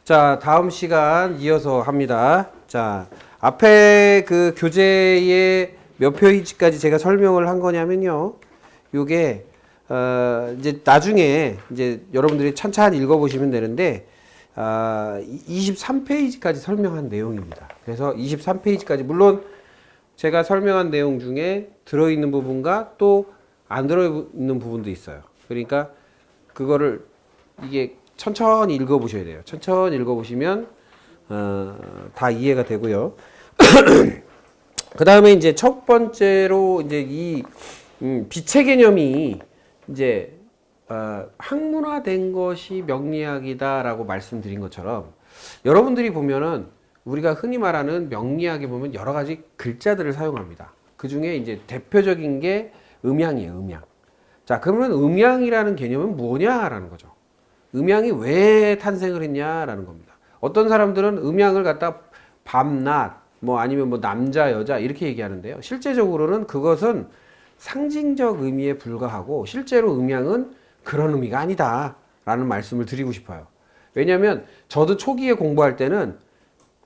자, 다음 시간 이어서 합니다. 자, 앞에 그 교재의 몇 페이지까지 제가 설명을 한 거냐면요. 요게, 이제 나중에 이제 여러분들이 찬찬히 읽어보시면 되는데, 23페이지까지 설명한 내용입니다. 그래서 23페이지까지, 물론 제가 설명한 내용 중에 들어있는 부분과 또 안 들어있는 부분도 있어요. 그러니까 그거를 이게 천천히 읽어보셔야 돼요. 천천히 읽어보시면 다 이해가 되고요. 그 다음에 이제 첫 번째로 이제 이 빛의 개념이 이제 학문화된 것이 명리학이다라고 말씀드린 것처럼 여러분들이 보면은 우리가 흔히 말하는 명리학에 보면 여러 가지 글자들을 사용합니다. 그 중에 이제 대표적인 게 음양이에요. 음양. 자, 그러면 음양이라는 개념은 뭐냐라는 거죠. 음양이 왜 탄생을 했냐라는 겁니다. 어떤 사람들은 음양을 갖다 밤낮, 뭐 아니면 뭐 남자, 여자 이렇게 얘기하는데요. 실제적으로는 그것은 상징적 의미에 불과하고 실제로 음양은 그런 의미가 아니다라는 말씀을 드리고 싶어요. 왜냐하면 저도 초기에 공부할 때는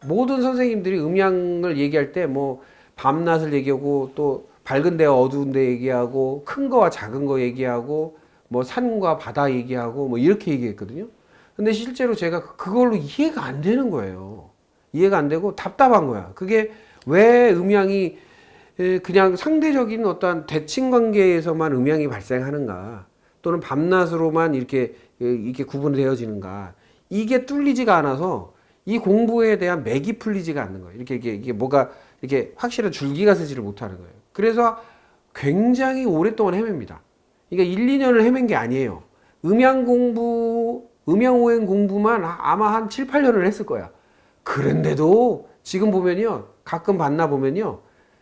모든 선생님들이 음양을 얘기할 때 뭐 밤낮을 얘기하고 또 밝은 데와 어두운 데 얘기하고 큰 거와 작은 거 얘기하고 뭐 산과 바다 얘기하고 뭐 이렇게 얘기했거든요. 근데 실제로 제가 그걸로 이해가 안 되는 거예요. 이해가 안 되고 답답한 거야. 그게 왜 음양이 그냥 상대적인 어떠한 대칭 관계에서만 음양이 발생하는가? 또는 밤낮으로만 이렇게 구분되어지는가? 이게 뚫리지가 않아서 이 공부에 대한 맥이 풀리지가 않는 거예요. 이게 뭐가 이렇게 확실한 줄기가 서지를 못하는 거예요. 그래서 굉장히 오랫동안 헤맵니다. 그러니까 1, 2년을 헤맨 게 아니에요. 음양오행 공부만 아마 한 7, 8년을 했을 거야. 그런데도 지금 보면요. 가끔 봤나 보면요.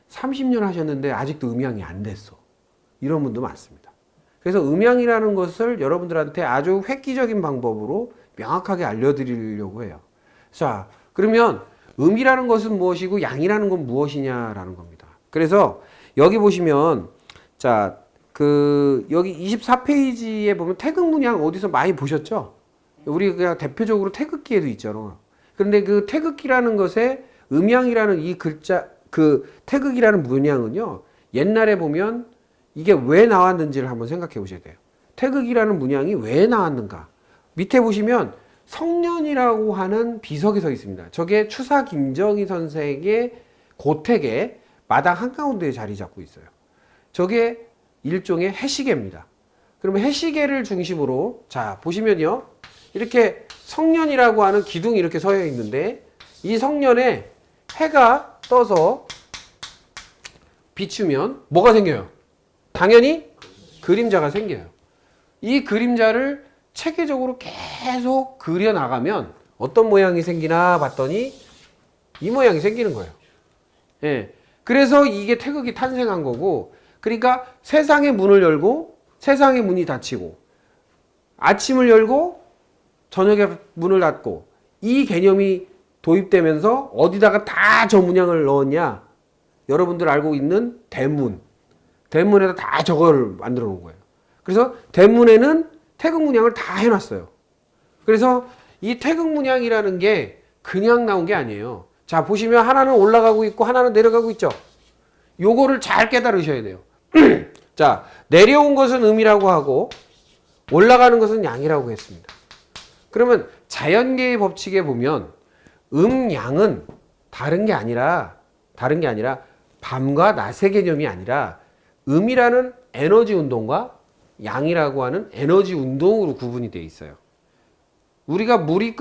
30년 하셨는데 아직도 음양이 안 됐어. 이런 분도 많습니다. 그래서 음양이라는 것을 여러분들한테 아주 획기적인 방법으로 명확하게 알려드리려고 해요. 자, 그러면 음이라는 것은 무엇이고 양이라는 건 무엇이냐라는 겁니다. 그래서 여기 보시면 자, 여기 24페이지에 보면 태극 문양 어디서 많이 보셨죠? 우리가 대표적으로 태극기에도 있잖아. 그런데 그 태극기라는 것에 음양이라는 이 글자, 그 태극이라는 문양은요, 옛날에 보면 이게 왜 나왔는지를 한번 생각해 보셔야 돼요. 태극이라는 문양이 왜 나왔는가? 밑에 보시면 성년이라고 하는 비석이 서 있습니다. 저게 추사 김정희 선생의 고택에 마당 한가운데에 자리 잡고 있어요. 저게 일종의 해시계입니다. 그러면 해시계를 중심으로 자 보시면요. 이렇게 성년이라고 하는 기둥이 이렇게 서여 있는데 이 성년에 해가 떠서 비추면 뭐가 생겨요? 당연히 그림자가 생겨요. 이 그림자를 체계적으로 계속 그려나가면 어떤 모양이 생기나 봤더니 이 모양이 생기는 거예요. 예. 그래서 이게 태극이 탄생한 거고, 그러니까 세상의 문을 열고 세상의 문이 닫히고 아침을 열고 저녁에 문을 닫고 이 개념이 도입되면서 어디다가 다 저 문양을 넣었냐? 여러분들 알고 있는 대문에다 다 저걸 만들어 놓은 거예요. 그래서 대문에는 태극 문양을 다 해놨어요. 그래서 이 태극 문양이라는 게 그냥 나온 게 아니에요. 자, 보시면 하나는 올라가고 있고 하나는 내려가고 있죠. 요거를 잘 깨달으셔야 돼요. 자, 내려온 것은 음이라고 하고 올라가는 것은 양이라고 했습니다. 그러면 자연계의 법칙에 보면 양은 다른 게 아니라 밤과 낮의 개념이 아니라 음이라는 에너지 운동과 양이라고 하는 에너지 운동으로 구분이 되어 있어요. 우리가 물이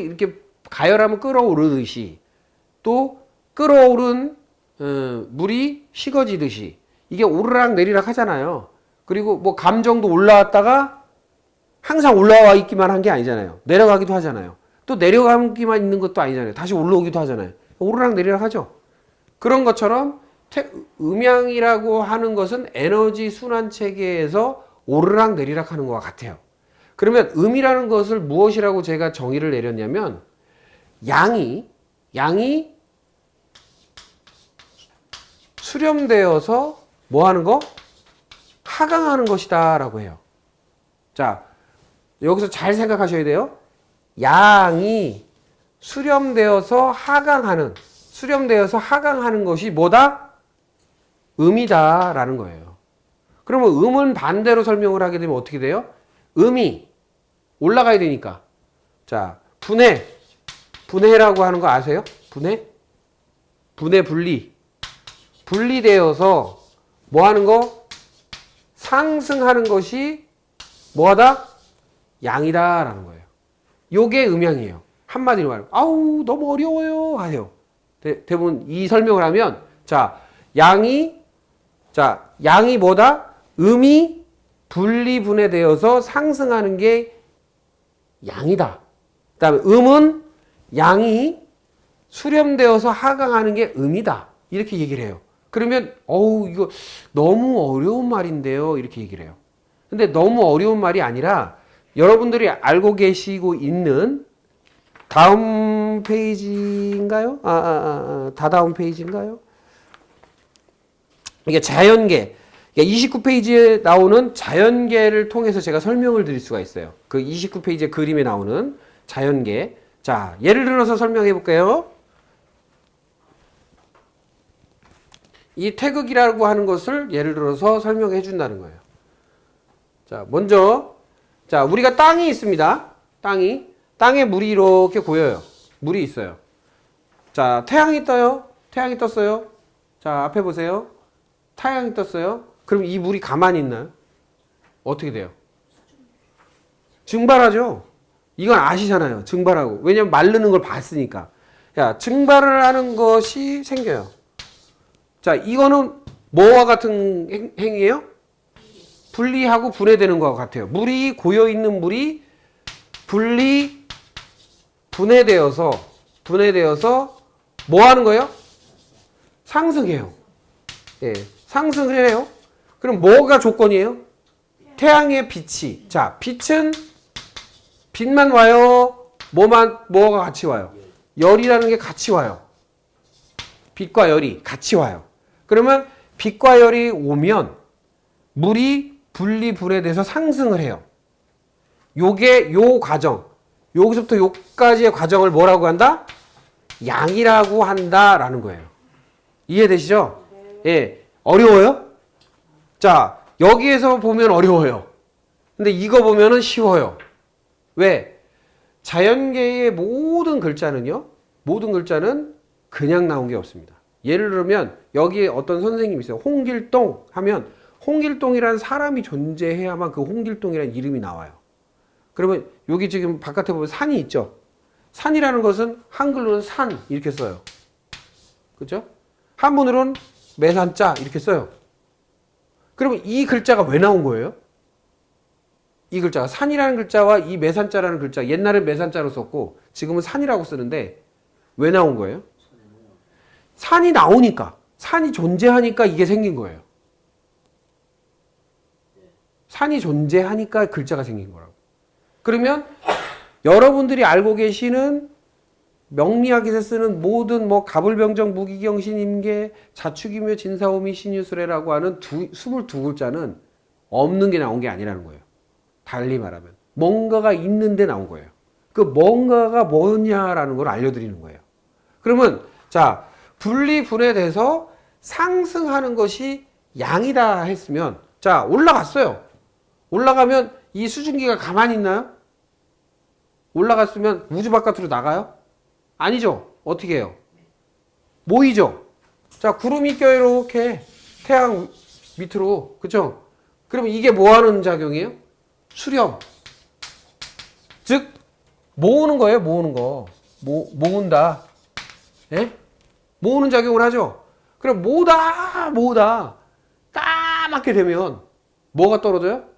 이렇게 가열하면 끓어오르듯이 또 끓어오른 물이 식어지듯이 이게 오르락 내리락 하잖아요. 그리고 뭐 감정도 올라왔다가 항상 올라와 있기만 한 게 아니잖아요. 내려가기도 하잖아요. 또 내려가기만 있는 것도 아니잖아요. 다시 올라오기도 하잖아요. 오르락 내리락 하죠. 그런 것처럼 음양이라고 하는 것은 에너지 순환 체계에서 오르락 내리락 하는 것과 같아요. 그러면 음이라는 것을 무엇이라고 제가 정의를 내렸냐면 양이 수렴되어서 뭐 하는 거? 하강하는 것이다 라고 해요. 자, 여기서 잘 생각하셔야 돼요. 양이 수렴되어서 하강하는 것이 뭐다? 음이다라는 거예요. 그러면 음은 반대로 설명을 하게 되면 어떻게 돼요? 음이 올라가야 되니까. 자, 분해라고 하는 거 아세요? 분해, 분리. 분리되어서 뭐 하는 거? 상승하는 것이 뭐하다? 양이다라는 거예요. 요게 음양이에요. 한마디로 말하면 아우 너무 어려워요 하세요. 대부분 이 설명을 하면 양이 뭐다? 음이 분리분해되어서 상승하는 게 양이다. 그 다음에 음은 양이 수렴되어서 하강하는 게 음이다. 이렇게 얘기를 해요. 그러면 이거 너무 어려운 말인데요. 이렇게 얘기를 해요. 근데 너무 어려운 말이 아니라 여러분들이 알고 계시고 있는 다음 페이지인가요? 다다음 페이지인가요? 이게 자연계. 29페이지에 나오는 자연계를 통해서 제가 설명을 드릴 수가 있어요. 그 29페이지의 그림에 나오는 자연계. 자, 예를 들어서 설명해 볼게요. 이 태극이라고 하는 것을 예를 들어서 설명해 준다는 거예요. 자, 먼저, 우리가 땅이 있습니다. 땅에 물이 이렇게 고여요. 물이 있어요. 자, 태양이 떠요. 태양이 떴어요. 자, 앞에 보세요. 태양이 떴어요. 그럼 이 물이 가만히 있나요? 어떻게 돼요? 증발하죠. 이건 아시잖아요. 증발하고. 왜냐면 마르는 걸 봤으니까. 증발을 하는 것이 생겨요. 자, 이거는 뭐와 같은 행위예요? 분리하고 분해되는 것과 같아요. 물이 고여있는 물이 분해되어서 뭐 하는 거예요? 상승해요. 예, 상승을 해요. 그럼 뭐가 조건이에요? 태양의 빛이. 자, 빛만 와요? 뭐가 같이 와요? 열이라는 게 같이 와요. 빛과 열이 같이 와요. 그러면 빛과 열이 오면 물이 분해돼서 상승을 해요. 요 과정. 여기서부터 요까지의 과정을 뭐라고 한다? 양이라고 한다라는 거예요. 이해되시죠? 예. 어려워요? 자, 여기에서 보면 어려워요. 근데 이거 보면은 쉬워요. 왜? 자연계의 모든 글자는 그냥 나온 게 없습니다. 예를 들면 여기에 어떤 선생님이 있어요. 홍길동 하면 홍길동이라는 사람이 존재해야만 그 홍길동이라는 이름이 나와요. 그러면 여기 지금 바깥에 보면 산이 있죠. 산이라는 것은 한글로는 산 이렇게 써요. 그렇죠? 한문으로는 매산자 이렇게 써요. 그러면 이 글자가 왜 나온 거예요? 이 글자가 산이라는 글자와 이 매산자라는 글자, 옛날엔 매산자로 썼고 지금은 산이라고 쓰는데 왜 나온 거예요? 산이 나오니까, 산이 존재하니까 이게 생긴 거예요. 산이 존재하니까 글자가 생긴 거라고. 그러면 여러분들이 알고 계시는 명리학에서 쓰는 모든 가불병정 무기경신 임계 자축이묘 진사오미 신유술해라고 하는 22글자는 없는 게 나온 게 아니라는 거예요. 달리 말하면 뭔가가 있는데 나온 거예요. 그 뭔가가 뭐냐라는 걸 알려드리는 거예요. 그러면 자, 분해돼서 상승하는 것이 양이다 했으면 자, 올라갔어요. 올라가면 이 수증기가 가만히 있나요? 올라갔으면 우주 바깥으로 나가요? 아니죠. 어떻게 해요? 모이죠. 자, 구름이 껴요. 이렇게 태양 밑으로. 그쵸? 그러면 이게 뭐 하는 작용이에요? 수렴. 즉 모으는 거예요. 모으는 거. 모은다. 예? 모으는 작용을 하죠. 그럼 모으다 까맣게 되면 뭐가 떨어져요?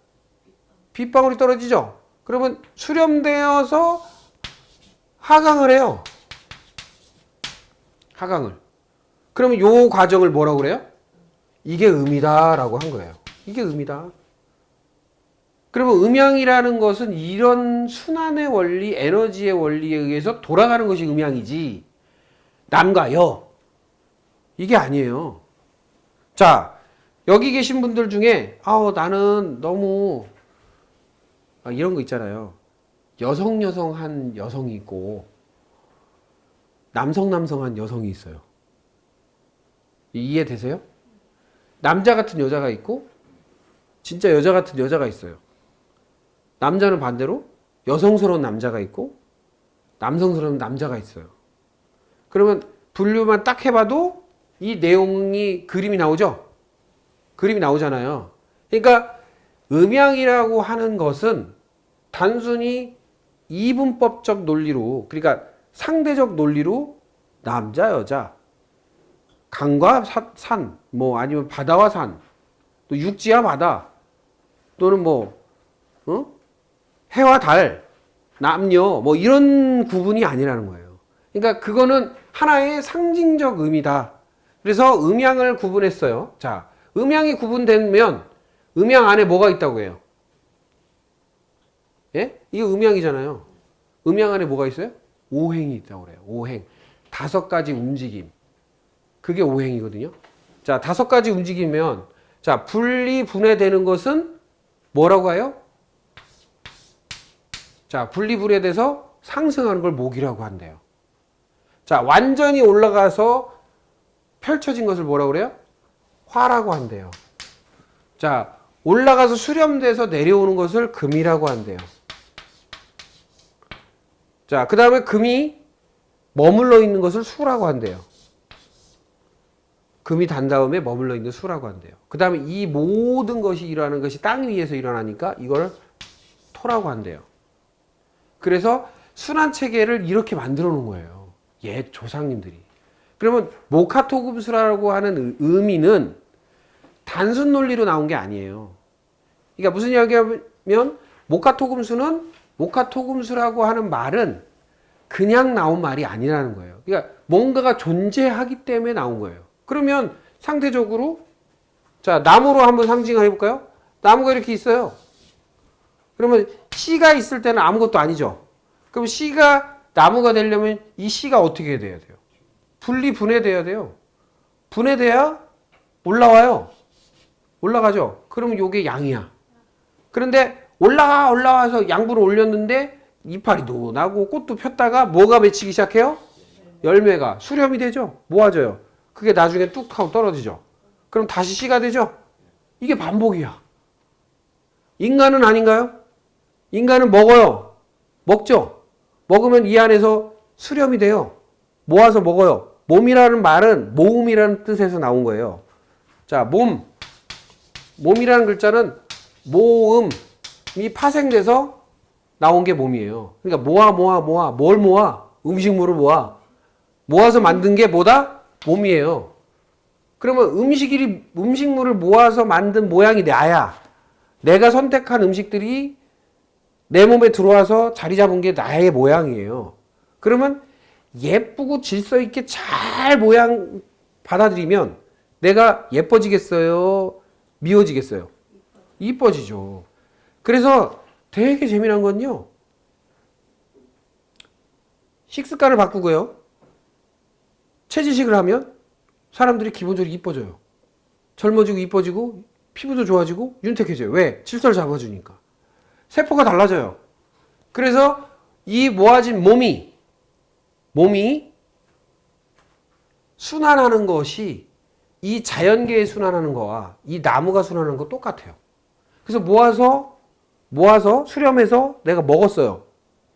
빗방울이 떨어지죠. 그러면 수렴되어서 하강을 해요. 하강을. 그러면 요 과정을 뭐라고 그래요? 이게 음이다라고 한 거예요. 이게 음이다. 그러면 음양이라는 것은 이런 순환의 원리, 에너지의 원리에 의해서 돌아가는 것이 음양이지 남과 여 이게 아니에요. 자, 여기 계신 분들 중에 나는 너무 이런 거 있잖아요. 여성한 여성이 있고 남성한 여성이 있어요. 이해되세요? 남자 같은 여자가 있고 진짜 여자 같은 여자가 있어요. 남자는 반대로 여성스러운 남자가 있고 남성스러운 남자가 있어요. 그러면 분류만 딱 해봐도 이 내용이 그림이 나오죠? 그림이 나오잖아요. 그러니까 음양이라고 하는 것은 단순히 이분법적 논리로, 그러니까 상대적 논리로 남자, 여자, 강과 산, 뭐 아니면 바다와 산, 또 육지와 바다, 또는 뭐 해와 달, 남녀, 뭐 이런 구분이 아니라는 거예요. 그러니까 그거는 하나의 상징적 의미다. 그래서 음양을 구분했어요. 자, 음양이 구분되면 음양 안에 뭐가 있다고 해요? 예? 이게 음양이잖아요. 음양 안에 뭐가 있어요? 오행이 있다고 그래요. 오행. 5가지 움직임. 그게 오행이거든요. 자, 5가지 움직이면, 자, 분리, 분해되는 것은 뭐라고 해요? 자, 분리, 분해돼서 상승하는 걸 목이라고 한대요. 자, 완전히 올라가서 펼쳐진 것을 뭐라고 그래요? 화라고 한대요. 자, 올라가서 수렴돼서 내려오는 것을 금이라고 한대요. 자, 그 다음에 금이 머물러 있는 것을 수라고 한대요. 금이 단 다음에 머물러 있는 수라고 한대요. 그 다음에 이 모든 것이 일어나는 것이 땅 위에서 일어나니까 이걸 토라고 한대요. 그래서 순환체계를 이렇게 만들어 놓은 거예요. 옛 조상님들이. 그러면 모카토금수라고 하는 의미는 단순 논리로 나온 게 아니에요. 그러니까 무슨 이야기냐면 모카토금수라고 하는 말은 그냥 나온 말이 아니라는 거예요. 그러니까 뭔가가 존재하기 때문에 나온 거예요. 그러면 상대적으로 자, 나무로 한번 상징을 해볼까요? 나무가 이렇게 있어요. 그러면 씨가 있을 때는 아무것도 아니죠. 그럼 씨가 나무가 되려면 이 씨가 어떻게 돼야 돼요? 분리 분해돼야 돼요. 분해돼야 올라와요. 올라가죠. 그러면 요게 양이야. 그런데 올라와서 양분을 올렸는데 이파리도 나고 꽃도 폈다가 뭐가 맺히기 시작해요? 열매가 수렴이 되죠. 모아져요. 그게 나중에 뚝 하고 떨어지죠. 그럼 다시 씨가 되죠. 이게 반복이야. 인간은 아닌가요? 인간은 먹어요. 먹죠. 먹으면 이 안에서 수렴이 돼요. 모아서 먹어요. 몸이라는 말은 모음이라는 뜻에서 나온 거예요. 자, 몸이라는 글자는 모음이 파생돼서 나온 게 몸이에요. 그러니까 뭘 모아? 음식물을 모아서 만든 게 뭐다? 몸이에요. 그러면 음식물을 모아서 만든 모양이 나야. 내가 선택한 음식들이 내 몸에 들어와서 자리 잡은 게 나의 모양이에요. 그러면 예쁘고 질서 있게 잘 모양 받아들이면 내가 예뻐지겠어요? 미워지겠어요? 이뻐지죠. 그래서 되게 재미난 건요. 식습관을 바꾸고요. 체지식을 하면 사람들이 기본적으로 이뻐져요. 젊어지고 이뻐지고 피부도 좋아지고 윤택해져요. 왜? 질서를 잡아주니까. 세포가 달라져요. 그래서 이 모아진 몸이 순환하는 것이 이 자연계에 순환하는 거와 이 나무가 순환하는 거 똑같아요. 그래서 모아서 수렴해서 내가 먹었어요.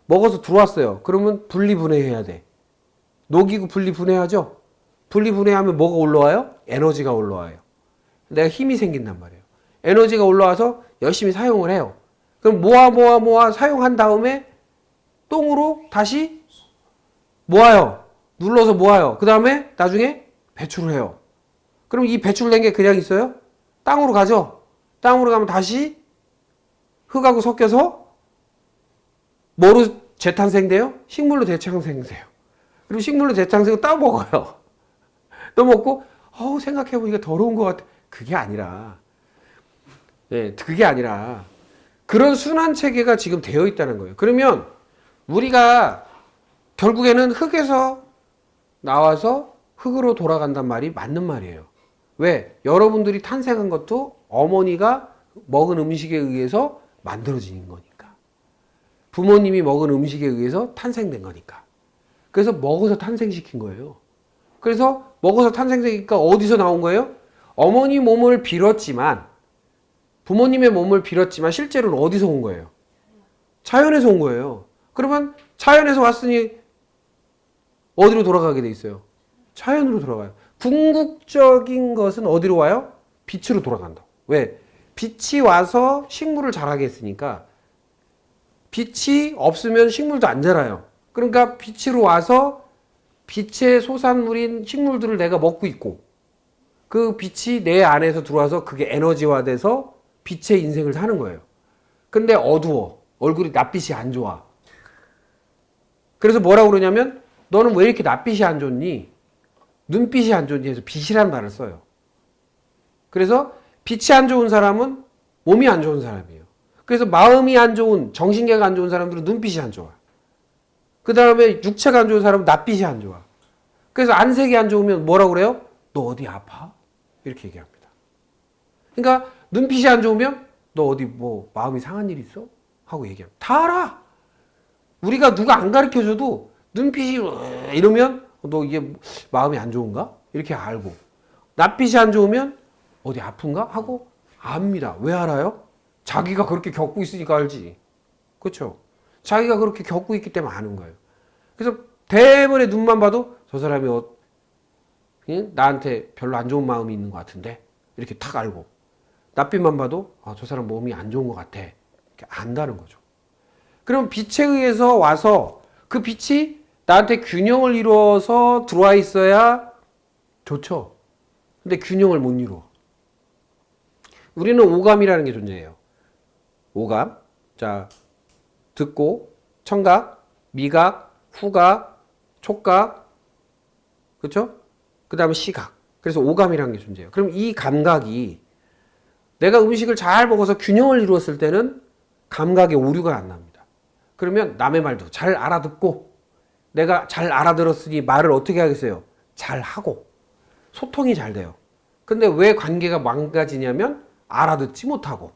먹어서 들어왔어요. 그러면 분리분해해야 돼. 녹이고 분리분해하죠? 분리분해하면 뭐가 올라와요? 에너지가 올라와요. 내가 힘이 생긴단 말이에요. 에너지가 올라와서 열심히 사용을 해요. 그럼 모아 사용한 다음에 똥으로 다시 모아요. 눌러서 모아요. 그 다음에 나중에 배출을 해요. 그럼 이 배출된 게 그냥 있어요? 땅으로 가죠? 땅으로 가면 다시 흙하고 섞여서 뭐로 재탄생돼요? 식물로 재탄생돼요. 그리고 식물로 재탄생을 따 먹어요. 또 먹고 생각해보니까 더러운 것 같아. 그게 아니라 그런 순환체계가 지금 되어 있다는 거예요. 그러면 우리가 결국에는 흙에서 나와서 흙으로 돌아간단 말이 맞는 말이에요. 왜? 여러분들이 탄생한 것도 어머니가 먹은 음식에 의해서 만들어진 거니까. 부모님이 먹은 음식에 의해서 탄생된 거니까. 그래서 먹어서 탄생시킨 거예요. 그래서 먹어서 탄생되니까 어디서 나온 거예요? 어머니 몸을 빌었지만, 부모님의 몸을 빌었지만 실제로는 어디서 온 거예요? 자연에서 온 거예요. 그러면 자연에서 왔으니 어디로 돌아가게 돼 있어요? 자연으로 돌아가요. 궁극적인 것은 어디로 와요? 빛으로 돌아간다. 왜? 빛이 와서 식물을 자라게 했으니까 빛이 없으면 식물도 안 자라요. 그러니까 빛으로 와서 빛의 소산물인 식물들을 내가 먹고 있고 그 빛이 내 안에서 들어와서 그게 에너지화돼서 빛의 인생을 사는 거예요. 근데 어두워. 얼굴이 낯빛이 안 좋아. 그래서 뭐라고 그러냐면 너는 왜 이렇게 낯빛이 안 좋니? 눈빛이 안 좋니? 해서 빛이라는 말을 써요. 그래서 빛이 안 좋은 사람은 몸이 안 좋은 사람이에요. 그래서 마음이 안 좋은, 정신계가 안 좋은 사람들은 눈빛이 안 좋아. 그 다음에 육체가 안 좋은 사람은 낯빛이 안 좋아. 그래서 안색이 안 좋으면 뭐라고 그래요? 너 어디 아파? 이렇게 얘기합니다. 그러니까 눈빛이 안 좋으면 너 어디 뭐 마음이 상한 일 있어? 하고 얘기합니다. 다 알아. 우리가 누가 안 가르쳐줘도 눈빛이 이러면 너 이게 마음이 안 좋은가? 이렇게 알고 낯빛이 안 좋으면 어디 아픈가? 하고 압니다. 왜 알아요? 자기가 그렇게 겪고 있으니까 알지. 그렇죠? 자기가 그렇게 겪고 있기 때문에 아는 거예요. 그래서 대번에 눈만 봐도 저 사람이 나한테 별로 안 좋은 마음이 있는 것 같은데 이렇게 탁 알고 낯빛만 봐도 저 사람 몸이 안 좋은 것 같아. 이렇게 안다는 거죠. 그럼 빛에 의해서 와서 그 빛이 나한테 균형을 이루어서 들어와 있어야 좋죠. 근데 균형을 못 이루어. 우리는 오감이라는 게 존재해요. 오감. 자, 듣고, 청각, 미각, 후각, 촉각, 그렇죠? 그 다음에 시각. 그래서 오감이라는 게 존재해요. 그럼 이 감각이 내가 음식을 잘 먹어서 균형을 이루었을 때는 감각에 오류가 안 납니다. 그러면 남의 말도 잘 알아듣고 내가 잘 알아들었으니 말을 어떻게 하겠어요? 잘 하고 소통이 잘 돼요. 근데 왜 관계가 망가지냐면 알아듣지 못하고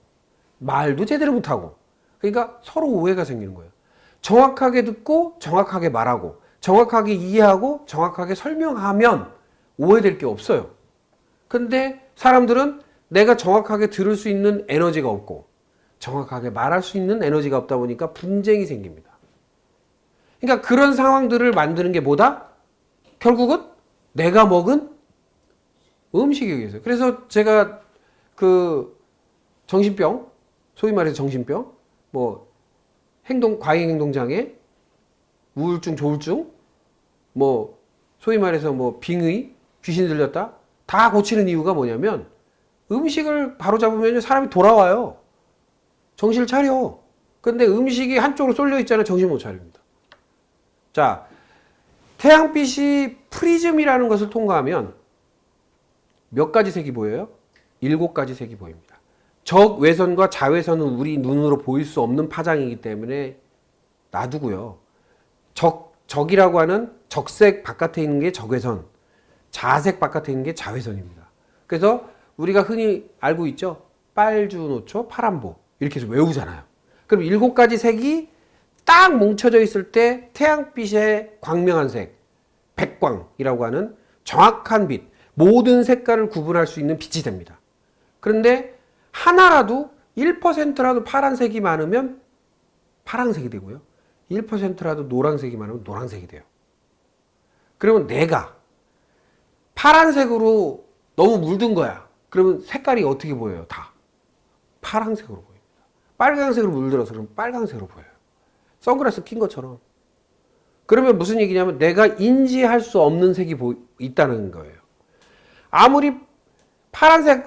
말도 제대로 못하고 그러니까 서로 오해가 생기는 거예요. 정확하게 듣고 정확하게 말하고 정확하게 이해하고 정확하게 설명하면 오해될 게 없어요. 근데 사람들은 내가 정확하게 들을 수 있는 에너지가 없고 정확하게 말할 수 있는 에너지가 없다 보니까 분쟁이 생깁니다. 그러니까 그런 상황들을 만드는 게 뭐다? 결국은 내가 먹은 음식에 의해서. 그래서 제가 그 정신병, 소위 말해서 정신병, 뭐 과잉행동장애, 우울증, 조울증, 뭐 소위 말해서 뭐 빙의, 귀신 들렸다 다 고치는 이유가 뭐냐면 음식을 바로 잡으면 사람이 돌아와요. 정신을 차려. 근데 음식이 한쪽으로 쏠려 있잖아요. 정신 못 차립니다. 자, 태양빛이 프리즘이라는 것을 통과하면 몇 가지 색이 보여요? 7가지 색이 보입니다. 적외선과 자외선은 우리 눈으로 보일 수 없는 파장이기 때문에 놔두고요. 적이라고 하는 적색 바깥에 있는 게 적외선, 자색 바깥에 있는 게 자외선입니다. 그래서 우리가 흔히 알고 있죠. 빨주노초, 파란보 이렇게 해서 외우잖아요. 그럼 7가지 색이 딱 뭉쳐져 있을 때 태양빛의 광명한 색, 백광이라고 하는 정확한 빛, 모든 색깔을 구분할 수 있는 빛이 됩니다. 그런데 하나라도 1%라도 파란색이 많으면 파란색이 되고요. 1%라도 노란색이 많으면 노란색이 돼요. 그러면 내가 파란색으로 너무 물든 거야. 그러면 색깔이 어떻게 보여요? 다 파란색으로 보입니다. 빨간색으로 물들어서 그러면 빨간색으로 보여요. 선글라스 낀 것처럼. 그러면 무슨 얘기냐면 내가 인지할 수 없는 색이 있다는 거예요. 아무리 파란색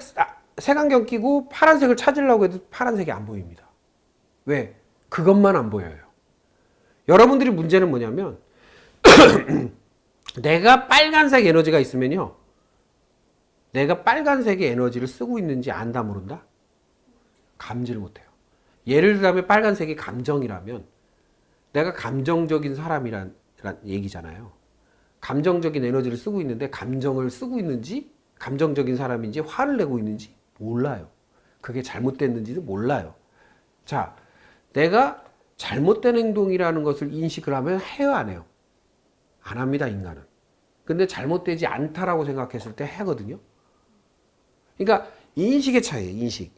색안경 끼고 파란색을 찾으려고 해도 파란색이 안 보입니다. 왜? 그것만 안 보여요. 여러분들이 문제는 뭐냐면 내가 빨간색 에너지가 있으면요. 내가 빨간색의 에너지를 쓰고 있는지 안다 모른다? 감지를 못해요. 예를 들자면 빨간색이 감정이라면 내가 감정적인 사람이란 얘기잖아요. 감정적인 에너지를 쓰고 있는데 감정을 쓰고 있는지 감정적인 사람인지 화를 내고 있는지 몰라요. 그게 잘못됐는지도 몰라요. 자, 내가 잘못된 행동이라는 것을 인식을 하면 해요, 안 해요? 안 합니다, 인간은. 근데 잘못되지 않다라고 생각했을 때 하거든요. 그러니까 인식의 차이예요, 인식.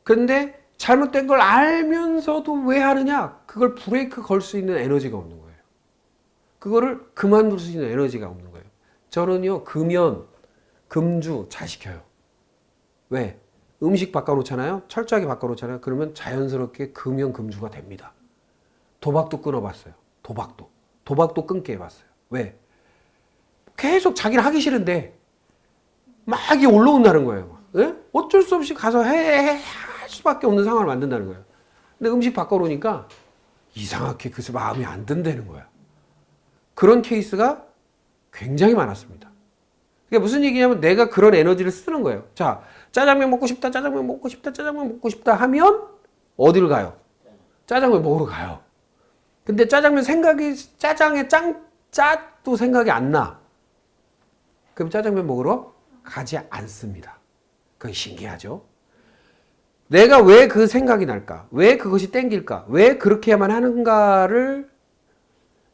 그런데 잘못된 걸 알면서도 왜 하느냐? 그걸 브레이크 걸 수 있는 에너지가 없는 거예요. 그거를 그만둘 수 있는 에너지가 없는 거예요. 저는요, 금연, 금주 잘 시켜요. 왜? 음식 바꿔놓잖아요? 철저하게 바꿔놓잖아요? 그러면 자연스럽게 금연, 금주가 됩니다. 도박도 끊어봤어요. 도박도 끊게 해봤어요. 왜? 계속 자기는 하기 싫은데 막 이게 올라온다는 거예요. 예? 어쩔 수 없이 가서 할 수밖에 없는 상황을 만든다는 거예요. 근데 음식 바꿔놓으니까 이상하게 그 마음이 안 든다는 거야. 그런 케이스가 굉장히 많았습니다. 그게 무슨 얘기냐면 내가 그런 에너지를 쓰는 거예요. 자, 짜장면 먹고 싶다, 짜장면 먹고 싶다, 짜장면 먹고 싶다 하면 어디를 가요? 짜장면 먹으러 가요. 근데 짜장면 생각이, 짜장에 짜도 생각이 안 나. 그럼 짜장면 먹으러 가지 않습니다. 그게 신기하죠? 내가 왜 그 생각이 날까? 왜 그것이 땡길까? 왜 그렇게 해야만 하는가를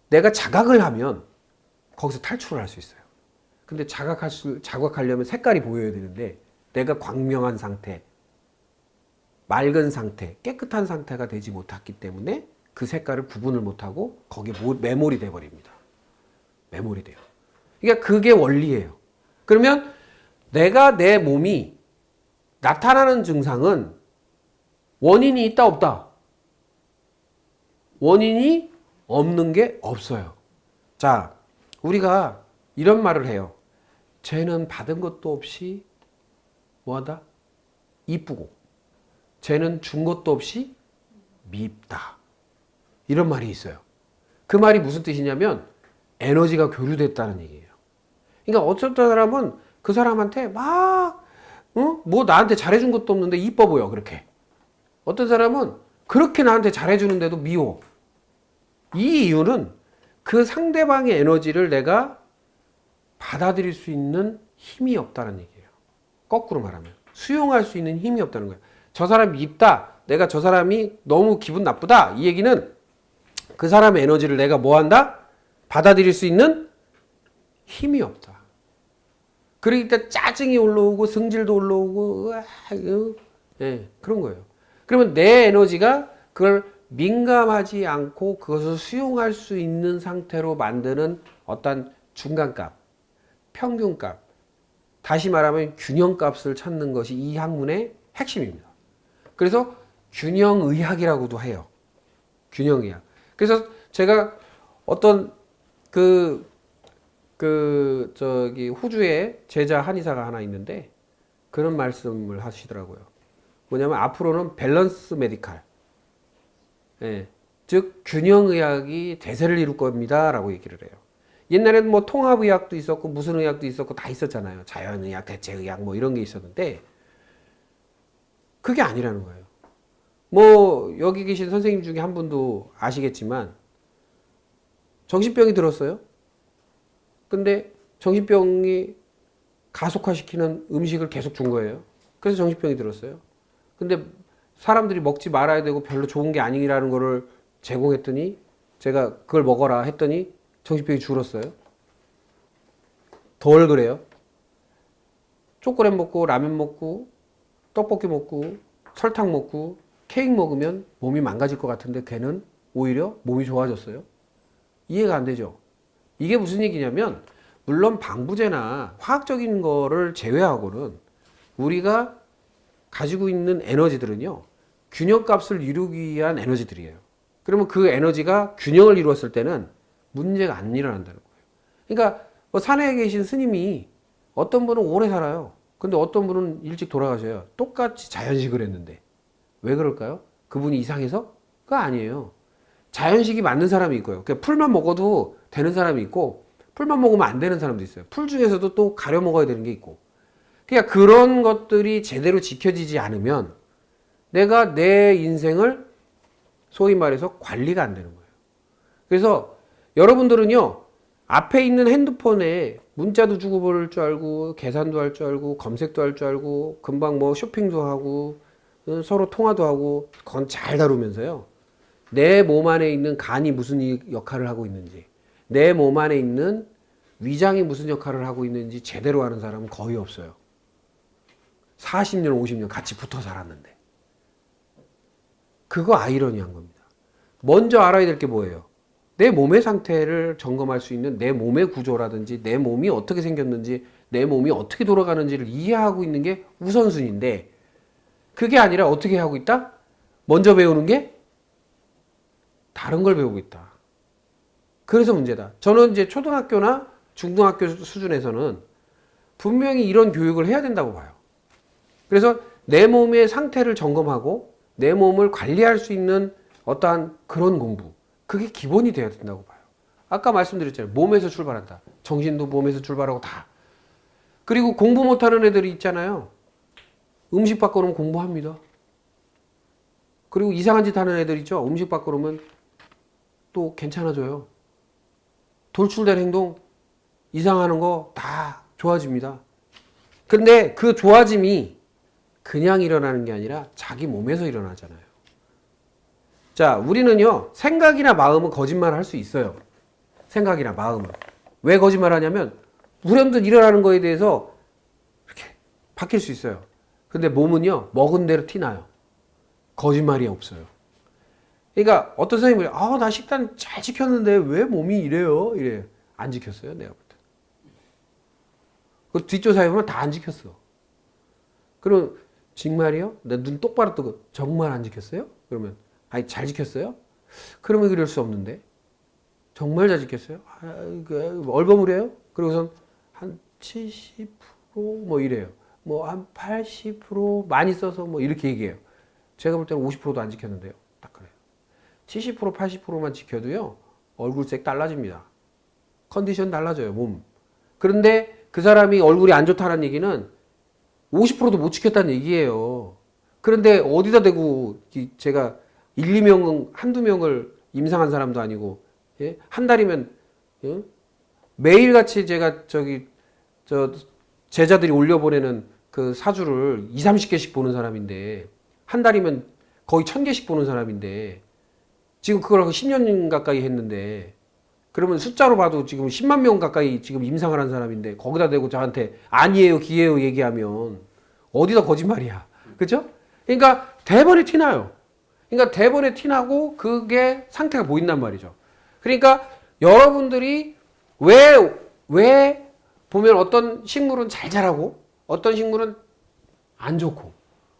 내가 자각을 하면 거기서 탈출을 할 수 있어요. 근데 자각하려면 색깔이 보여야 되는데 내가 광명한 상태, 맑은 상태, 깨끗한 상태가 되지 못했기 때문에 그 색깔을 구분을 못하고 거기에 매몰이 돼버립니다. 매몰이 돼요. 그러니까 그게 원리예요. 그러면 내가 내 몸이 나타나는 증상은 원인이 있다 없다? 원인이 없는 게 없어요. 자, 우리가 이런 말을 해요. 쟤는 받은 것도 없이 뭐하다? 이쁘고 쟤는 준 것도 없이 밉다. 이런 말이 있어요. 그 말이 무슨 뜻이냐면 에너지가 교류됐다는 얘기예요. 그러니까 어떤 사람은 그 사람한테 막 뭐 나한테 잘해준 것도 없는데 이뻐 보여 그렇게. 어떤 사람은 그렇게 나한테 잘해주는데도 미워. 이 이유는 그 상대방의 에너지를 내가 받아들일 수 있는 힘이 없다는 얘기예요. 거꾸로 말하면 수용할 수 있는 힘이 없다는 거예요. 저 사람이 밉다. 내가 저 사람이 너무 기분 나쁘다. 이 얘기는 그 사람의 에너지를 내가 뭐 한다? 받아들일 수 있는 힘이 없다. 그러기 때문에 짜증이 올라오고 성질도 올라오고 예, 그런 거예요. 그러면 내 에너지가 그걸 민감하지 않고 그것을 수용할 수 있는 상태로 만드는 어떤 중간값, 평균값, 다시 말하면 균형값을 찾는 것이 이 학문의 핵심입니다. 그래서 균형의학이라고도 해요. 균형의학. 그래서 제가 어떤 호주에 제자 한의사가 하나 있는데 그런 말씀을 하시더라고요. 뭐냐면 앞으로는 밸런스 메디칼, 예, 즉 균형의학이 대세를 이룰 겁니다 라고 얘기를 해요. 옛날에는 뭐 통합의학도 있었고 무슨 의학도 있었고 다 있었잖아요. 자연의학, 대체의학 뭐 이런 게 있었는데 그게 아니라는 거예요. 뭐 여기 계신 선생님 중에 한 분도 아시겠지만 정신병이 들었어요. 근데 정신병이 가속화시키는 음식을 계속 준 거예요. 그래서 정신병이 들었어요. 근데 사람들이 먹지 말아야 되고 별로 좋은 게 아니라는 거를 제공했더니 제가 그걸 먹어라 했더니 정신병이 줄었어요. 덜 그래요. 초콜릿 먹고 라면 먹고 떡볶이 먹고 설탕 먹고 케이크 먹으면 몸이 망가질 것 같은데 걔는 오히려 몸이 좋아졌어요. 이해가 안 되죠? 이게 무슨 얘기냐면 물론 방부제나 화학적인 거를 제외하고는 우리가 가지고 있는 에너지들은요 균형값을 이루기 위한 에너지들이에요. 그러면 그 에너지가 균형을 이루었을 때는 문제가 안 일어난다는 거예요. 그러니까 뭐 산에 계신 스님이 어떤 분은 오래 살아요. 근데 어떤 분은 일찍 돌아가셔요. 똑같이 자연식을 했는데 왜 그럴까요? 그분이 이상해서? 그거 아니에요. 자연식이 맞는 사람이 있고요. 그러니까 풀만 먹어도 되는 사람이 있고 풀만 먹으면 안 되는 사람도 있어요. 풀 중에서도 또 가려 먹어야 되는 게 있고. 그러니까 그런 것들이 제대로 지켜지지 않으면 내가 내 인생을 소위 말해서 관리가 안 되는 거예요. 그래서 여러분들은요, 앞에 있는 핸드폰에 문자도 주고받을 줄 알고, 계산도 할 줄 알고, 검색도 할 줄 알고, 금방 뭐 쇼핑도 하고, 서로 통화도 하고, 그건 잘 다루면서요. 내 몸 안에 있는 간이 무슨 역할을 하고 있는지, 내 몸 안에 있는 위장이 무슨 역할을 하고 있는지 제대로 아는 사람은 거의 없어요. 40년, 50년 같이 붙어 살았는데. 그거 아이러니한 겁니다. 먼저 알아야 될 게 뭐예요? 내 몸의 상태를 점검할 수 있는 내 몸의 구조라든지 내 몸이 어떻게 생겼는지 내 몸이 어떻게 돌아가는지를 이해하고 있는 게 우선순위인데 그게 아니라 어떻게 하고 있다? 먼저 배우는 게 다른 걸 배우고 있다. 그래서 문제다. 저는 이제 초등학교나 중등학교 수준에서는 분명히 이런 교육을 해야 된다고 봐요. 그래서 내 몸의 상태를 점검하고 내 몸을 관리할 수 있는 어떠한 그런 공부. 그게 기본이 되어야 된다고 봐요. 아까 말씀드렸잖아요. 몸에서 출발한다. 정신도 몸에서 출발하고 다. 그리고 공부 못하는 애들이 있잖아요. 음식 바꿔놓으면 공부합니다. 그리고 이상한 짓 하는 애들 있죠. 음식 바꿔놓으면 또 괜찮아져요. 돌출된 행동, 이상하는 거 다 좋아집니다. 근데 그 좋아짐이 그냥 일어나는 게 아니라 자기 몸에서 일어나잖아요. 자, 우리는요, 생각이나 마음은 거짓말을 할 수 있어요. 생각이나 마음은. 왜 거짓말 하냐면, 불현듯 일어나는 거에 대해서 이렇게 바뀔 수 있어요. 근데 몸은요, 먹은 대로 티나요. 거짓말이 없어요. 그러니까 어떤 선생님이, 나 식단 잘 지켰는데 왜 몸이 이래요? 이래요. 안 지켰어요, 내가 볼 때. 그 뒷조사해 보면 다 안 지켰어. 그럼, 정말이요? 내 눈 똑바로 뜨고, 정말 안 지켰어요? 그러면, 아니, 잘 지켰어요? 그러면 그럴 수 없는데. 정말 잘 지켰어요? 얼버무려요? 그리고선 한 70% 뭐 이래요. 뭐 한 80% 많이 써서 뭐 이렇게 얘기해요. 제가 볼 때는 50%도 안 지켰는데요. 딱 그래요. 70% 80%만 지켜도요. 얼굴색 달라집니다. 컨디션 달라져요. 몸. 그런데 그 사람이 얼굴이 안 좋다는 얘기는 50%도 못 지켰다는 얘기예요. 그런데 어디다 대고 제가 1, 2명, 한두 명을 임상한 사람도 아니고, 예? 한 달이면, 예? 매일같이 제가 제자들이 올려보내는 그 사주를 2, 30개씩 보는 사람인데, 한 달이면 거의 1000개씩 보는 사람인데, 지금 그걸 10년 가까이 했는데, 그러면 숫자로 봐도 지금 10만 명 가까이 지금 임상을 한 사람인데, 거기다 대고 저한테 아니에요, 기예요 얘기하면, 어디다 거짓말이야. 그죠? 그러니까 대번에 티나요. 그러니까 대번에 티나고 그게 상태가 보인단 말이죠. 그러니까 여러분들이 왜 보면 어떤 식물은 잘 자라고 어떤 식물은 안 좋고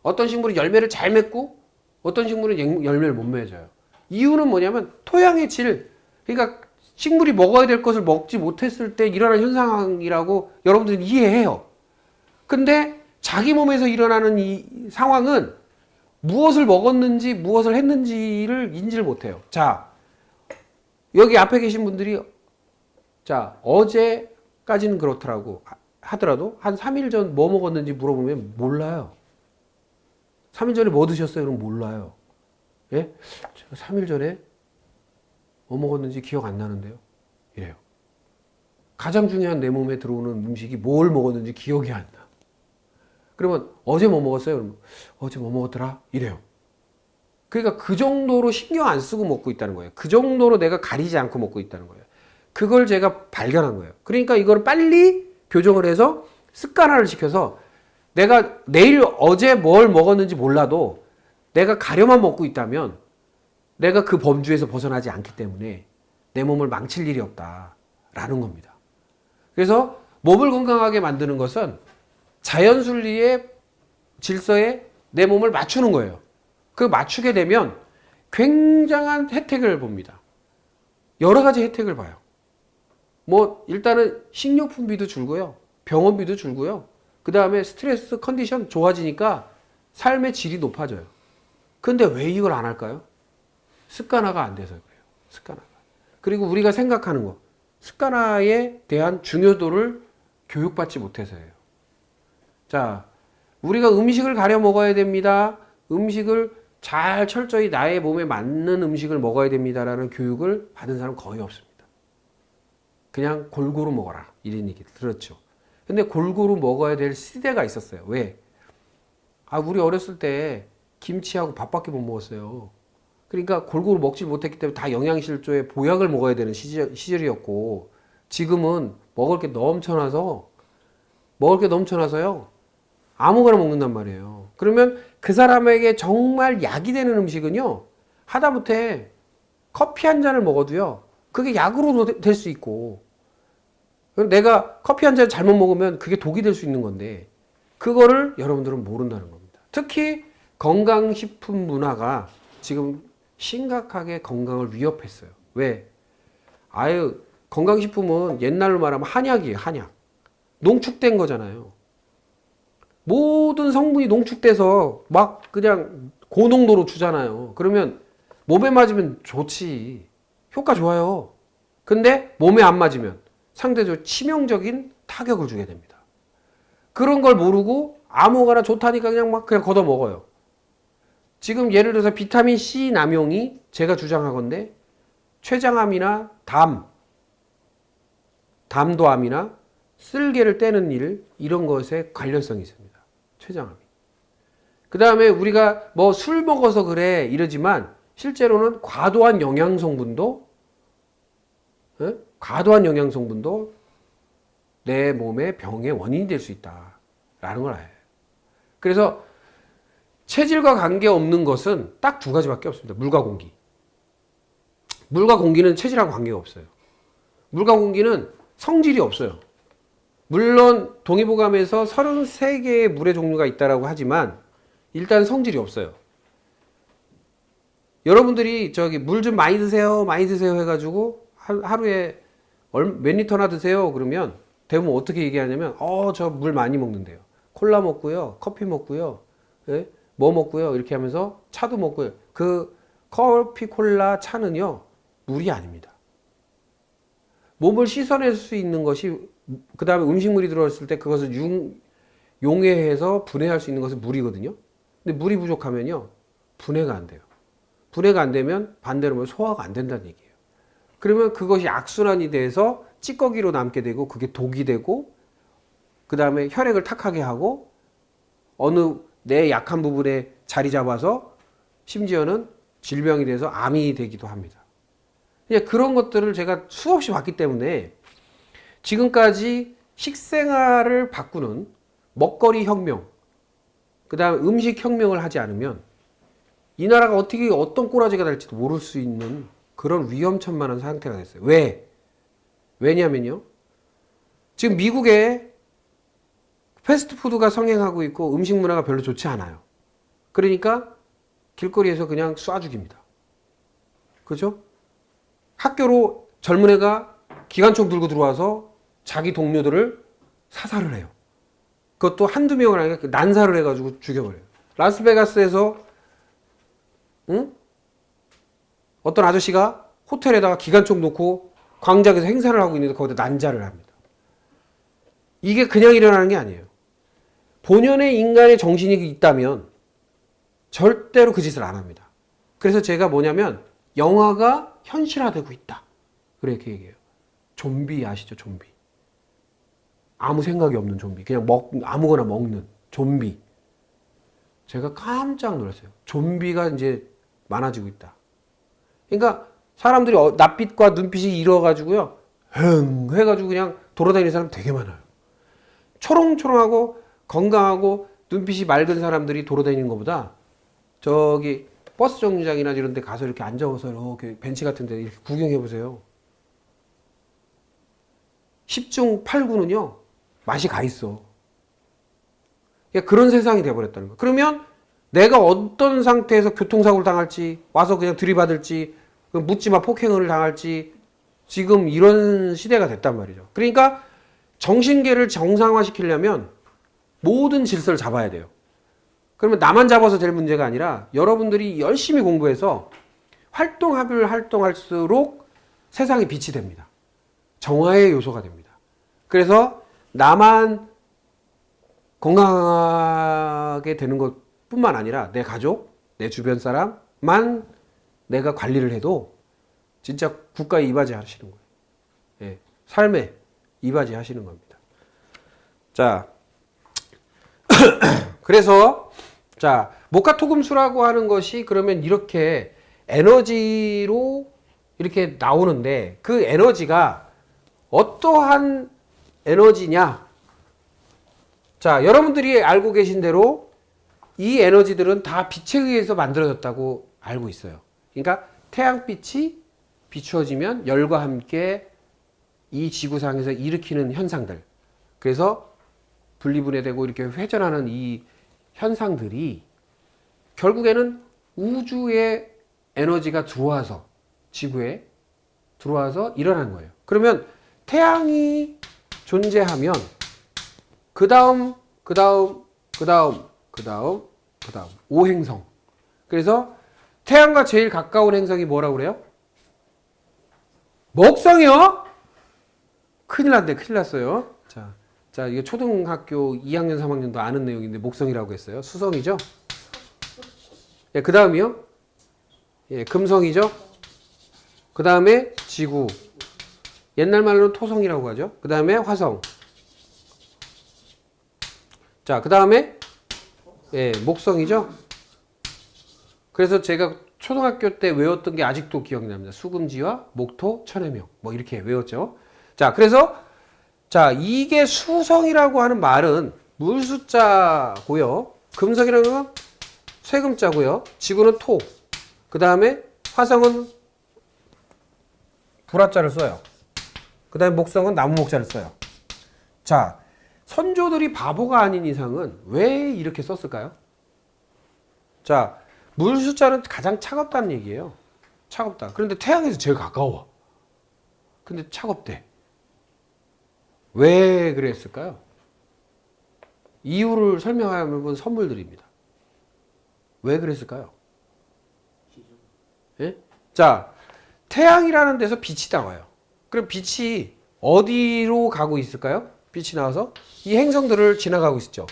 어떤 식물은 열매를 잘 맺고 어떤 식물은 열매를 못 맺어요. 이유는 뭐냐면 토양의 질. 그러니까 식물이 먹어야 될 것을 먹지 못했을 때 일어나는 현상이라고 여러분들은 이해해요. 근데 자기 몸에서 일어나는 이 상황은 무엇을 먹었는지 무엇을 했는지를 인지를 못해요. 자, 여기 앞에 계신 분들이 자 어제까지는 그렇더라고 하더라도 한 3일 전 뭐 먹었는지 물어보면 몰라요. 3일 전에 뭐 드셨어요? 그럼 몰라요. 예? 제가 3일 전에 뭐 먹었는지 기억 안 나는데요. 이래요. 가장 중요한 내 몸에 들어오는 음식이 뭘 먹었는지 기억이 안 나. 그러면 어제 뭐 먹었어요? 그러면 어제 뭐 먹었더라? 이래요. 그러니까 그 정도로 신경 안 쓰고 먹고 있다는 거예요. 그 정도로 내가 가리지 않고 먹고 있다는 거예요. 그걸 제가 발견한 거예요. 그러니까 이걸 빨리 교정을 해서 습관화를 시켜서 내가 내일 어제 뭘 먹었는지 몰라도 내가 가려만 먹고 있다면 내가 그 범주에서 벗어나지 않기 때문에 내 몸을 망칠 일이 없다라는 겁니다. 그래서 몸을 건강하게 만드는 것은 자연순리의 질서에 내 몸을 맞추는 거예요. 그 맞추게 되면 굉장한 혜택을 봅니다. 여러 가지 혜택을 봐요. 뭐 일단은 식료품비도 줄고요. 병원비도 줄고요. 그 다음에 스트레스 컨디션 좋아지니까 삶의 질이 높아져요. 근데 왜 이걸 안 할까요? 습관화가 안 돼서 그래요. 습관화가. 그리고 우리가 생각하는 거. 습관화에 대한 중요도를 교육받지 못해서예요. 자, 우리가 음식을 가려 먹어야 됩니다. 음식을 잘 철저히 나의 몸에 맞는 음식을 먹어야 됩니다라는 교육을 받은 사람은 거의 없습니다. 그냥 골고루 먹어라. 이런 얘기 들었죠. 근데 골고루 먹어야 될 시대가 있었어요. 왜? 우리 어렸을 때 김치하고 밥밖에 못 먹었어요. 그러니까 골고루 먹질 못했기 때문에 다 영양실조에 보약을 먹어야 되는 시절이었고, 지금은 먹을 게 넘쳐나서요. 아무거나 먹는단 말이에요. 그러면 그 사람에게 정말 약이 되는 음식은요, 하다못해 커피 한 잔을 먹어도요, 그게 약으로도 될 수 있고, 내가 커피 한 잔 잘못 먹으면 그게 독이 될 수 있는 건데, 그거를 여러분들은 모른다는 겁니다. 특히 건강식품 문화가 지금 심각하게 건강을 위협했어요. 왜? 건강식품은 옛날로 말하면 한약이에요, 한약. 농축된 거잖아요. 모든 성분이 농축돼서 막 그냥 고농도로 주잖아요. 그러면 몸에 맞으면 좋지. 효과 좋아요. 근데 몸에 안 맞으면 상대적으로 치명적인 타격을 주게 됩니다. 그런 걸 모르고 아무거나 좋다니까 그냥 걷어 먹어요. 지금 예를 들어서 비타민 C 남용이 제가 주장하건데 췌장암이나 담도암이나 쓸개를 떼는 일, 이런 것에 관련성이 있습니다. 췌장암이. 그 다음에 우리가 뭐 술 먹어서 그래 이러지만 실제로는 과도한 영양 성분도 내 몸의 병의 원인이 될 수 있다라는 걸 알아요. 그래서 체질과 관계없는 것은 딱 두 가지밖에 없습니다. 물과 공기. 물과 공기는 체질하고 관계가 없어요. 물과 공기는 성질이 없어요. 물론 동의보감에서 33개의 물의 종류가 있다라고 하지만 일단 성질이 없어요. 여러분들이 물 좀 많이 드세요 해가지고 하루에 몇 리터나 드세요 그러면 대부분 어떻게 얘기하냐면 저 물 많이 먹는데요. 콜라 먹고요, 커피 먹고요, 예? 뭐 먹고요 이렇게 하면서 차도 먹고요. 그 커피, 콜라, 차는요 물이 아닙니다. 몸을 씻어낼 수 있는 것이, 그 다음에 음식물이 들어왔을 때 그것을 용해해서 분해할 수 있는 것은 물이거든요. 근데 물이 부족하면요 분해가 안 돼요. 분해가 안 되면 반대로 소화가 안 된다는 얘기예요. 그러면 그것이 악순환이 돼서 찌꺼기로 남게 되고 그게 독이 되고, 그 다음에 혈액을 탁하게 하고 어느 내 약한 부분에 자리 잡아서 심지어는 질병이 돼서 암이 되기도 합니다. 그런 것들을 제가 수없이 봤기 때문에 지금까지 식생활을 바꾸는 먹거리 혁명, 그 다음 음식 혁명을 하지 않으면 이 나라가 어떤 꼬라지가 될지도 모를 수 있는 그런 위험천만한 상태가 됐어요. 왜냐면요, 지금 미국에 패스트푸드가 성행하고 있고 음식 문화가 별로 좋지 않아요. 그러니까 길거리에서 그냥 쏴 죽입니다. 그죠? 학교로 젊은 애가 기관총 들고 들어와서 자기 동료들을 사살을 해요. 그것도 한두 명을 아니라 난사를 해가지고 죽여버려요. 라스베가스에서 어떤 아저씨가 호텔에다가 기관총 놓고 광장에서 행사를 하고 있는데 거기다 난자를 합니다. 이게 그냥 일어나는 게 아니에요. 본연의 인간의 정신이 있다면 절대로 그 짓을 안 합니다. 그래서 제가 뭐냐면 영화가 현실화되고 있다. 그렇게 얘기해요. 좀비 아시죠? 좀비. 아무 생각이 없는 좀비. 그냥 아무거나 먹는 좀비. 제가 깜짝 놀랐어요. 좀비가 이제 많아지고 있다. 그러니까 사람들이 낯빛과 눈빛이 잃어가지고요. 해가지고 그냥 돌아다니는 사람 되게 많아요. 초롱초롱하고 건강하고 눈빛이 맑은 사람들이 돌아다니는 것보다 저기 버스 정류장이나 이런 데 가서 이렇게 앉아서 이렇게 벤치 같은 데 이렇게 구경해 보세요. 10중 8구는요. 맛이 가 있어. 그런 세상이 돼버렸다는 거예요. 그러면 내가 어떤 상태에서 교통사고를 당할지, 와서 그냥 들이받을지, 묻지마 폭행을 당할지, 지금 이런 시대가 됐단 말이죠. 그러니까 정신계를 정상화시키려면 모든 질서를 잡아야 돼요. 그러면 나만 잡아서 될 문제가 아니라 여러분들이 열심히 공부해서 활동할수록 세상이 빛이 됩니다. 정화의 요소가 됩니다. 그래서 나만 건강하게 되는 것뿐만 아니라 내 가족, 내 주변 사람만 내가 관리를 해도 진짜 국가에 이바지 하시는 거예요. 예, 삶에 이바지 하시는 겁니다. 자, 그래서 목화토금수라고 하는 것이 그러면 이렇게 에너지로 이렇게 나오는데 그 에너지가 어떠한 에너지냐? 자, 여러분들이 알고 계신 대로 이 에너지들은 다 빛에 의해서 만들어졌다고 알고 있어요. 그러니까 태양빛이 비추어지면 열과 함께 이 지구상에서 일으키는 현상들. 그래서 분리분해되고 이렇게 회전하는 이 현상들이 결국에는 우주의 에너지가 들어와서 지구에 들어와서 일어난 거예요. 그러면 태양이 존재하면 그 다음 오행성. 그래서 태양과 제일 가까운 행성이 뭐라고 그래요? 목성이요? 큰일 났네, 큰일 났어요. 자, 이게 초등학교 2학년, 3학년도 아는 내용인데 목성이라고 했어요. 수성이죠? 예, 그 다음이요? 예, 금성이죠? 그 다음에 지구. 옛날 말로는 토성이라고 하죠. 그 다음에 화성. 자, 그 다음에 예, 목성이죠? 그래서 제가 초등학교 때 외웠던 게 아직도 기억이 납니다. 수금지와 목토, 천해명. 뭐 이렇게 외웠죠. 자, 그래서 자, 이게 수성이라고 하는 말은 물수자고요. 금성이라는 건 쇠금자고요. 지구는 토. 그 다음에 화성은 불화자를 써요. 그 다음에 목성은 나무 목자를 써요. 자, 선조들이 바보가 아닌 이상은 왜 이렇게 썼을까요? 자, 물수자는 가장 차갑다는 얘기예요. 차갑다. 그런데 태양에서 제일 가까워. 근데 차갑대. 왜 그랬을까요? 이유를 설명하면 선물드립니다. 왜 그랬을까요? 예? 자, 태양이라는 데서 빛이 나와요. 그럼 빛이 어디로 가고 있을까요? 빛이 나와서 이 행성들을 지나가고 있죠.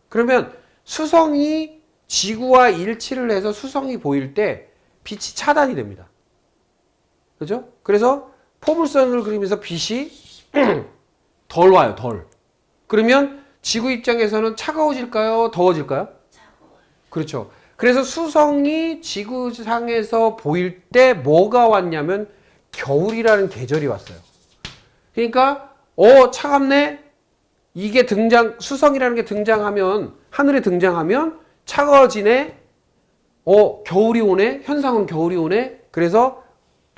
그러면 수성이 지구와 일치를 해서 수성이 보일 때 빛이 차단이 됩니다. 그죠? 그래서 포물선을 그리면서 빛이 덜 와요, 덜. 그러면 지구 입장에서는 차가워질까요? 더워질까요? 차가워요. 그렇죠. 그래서 수성이 지구상에서 보일 때 뭐가 왔냐면 겨울이라는 계절이 왔어요. 그러니까 차갑네? 이게 수성이라는 게 등장하면, 하늘에 등장하면 차가워지네? 겨울이 오네? 현상은 겨울이 오네? 그래서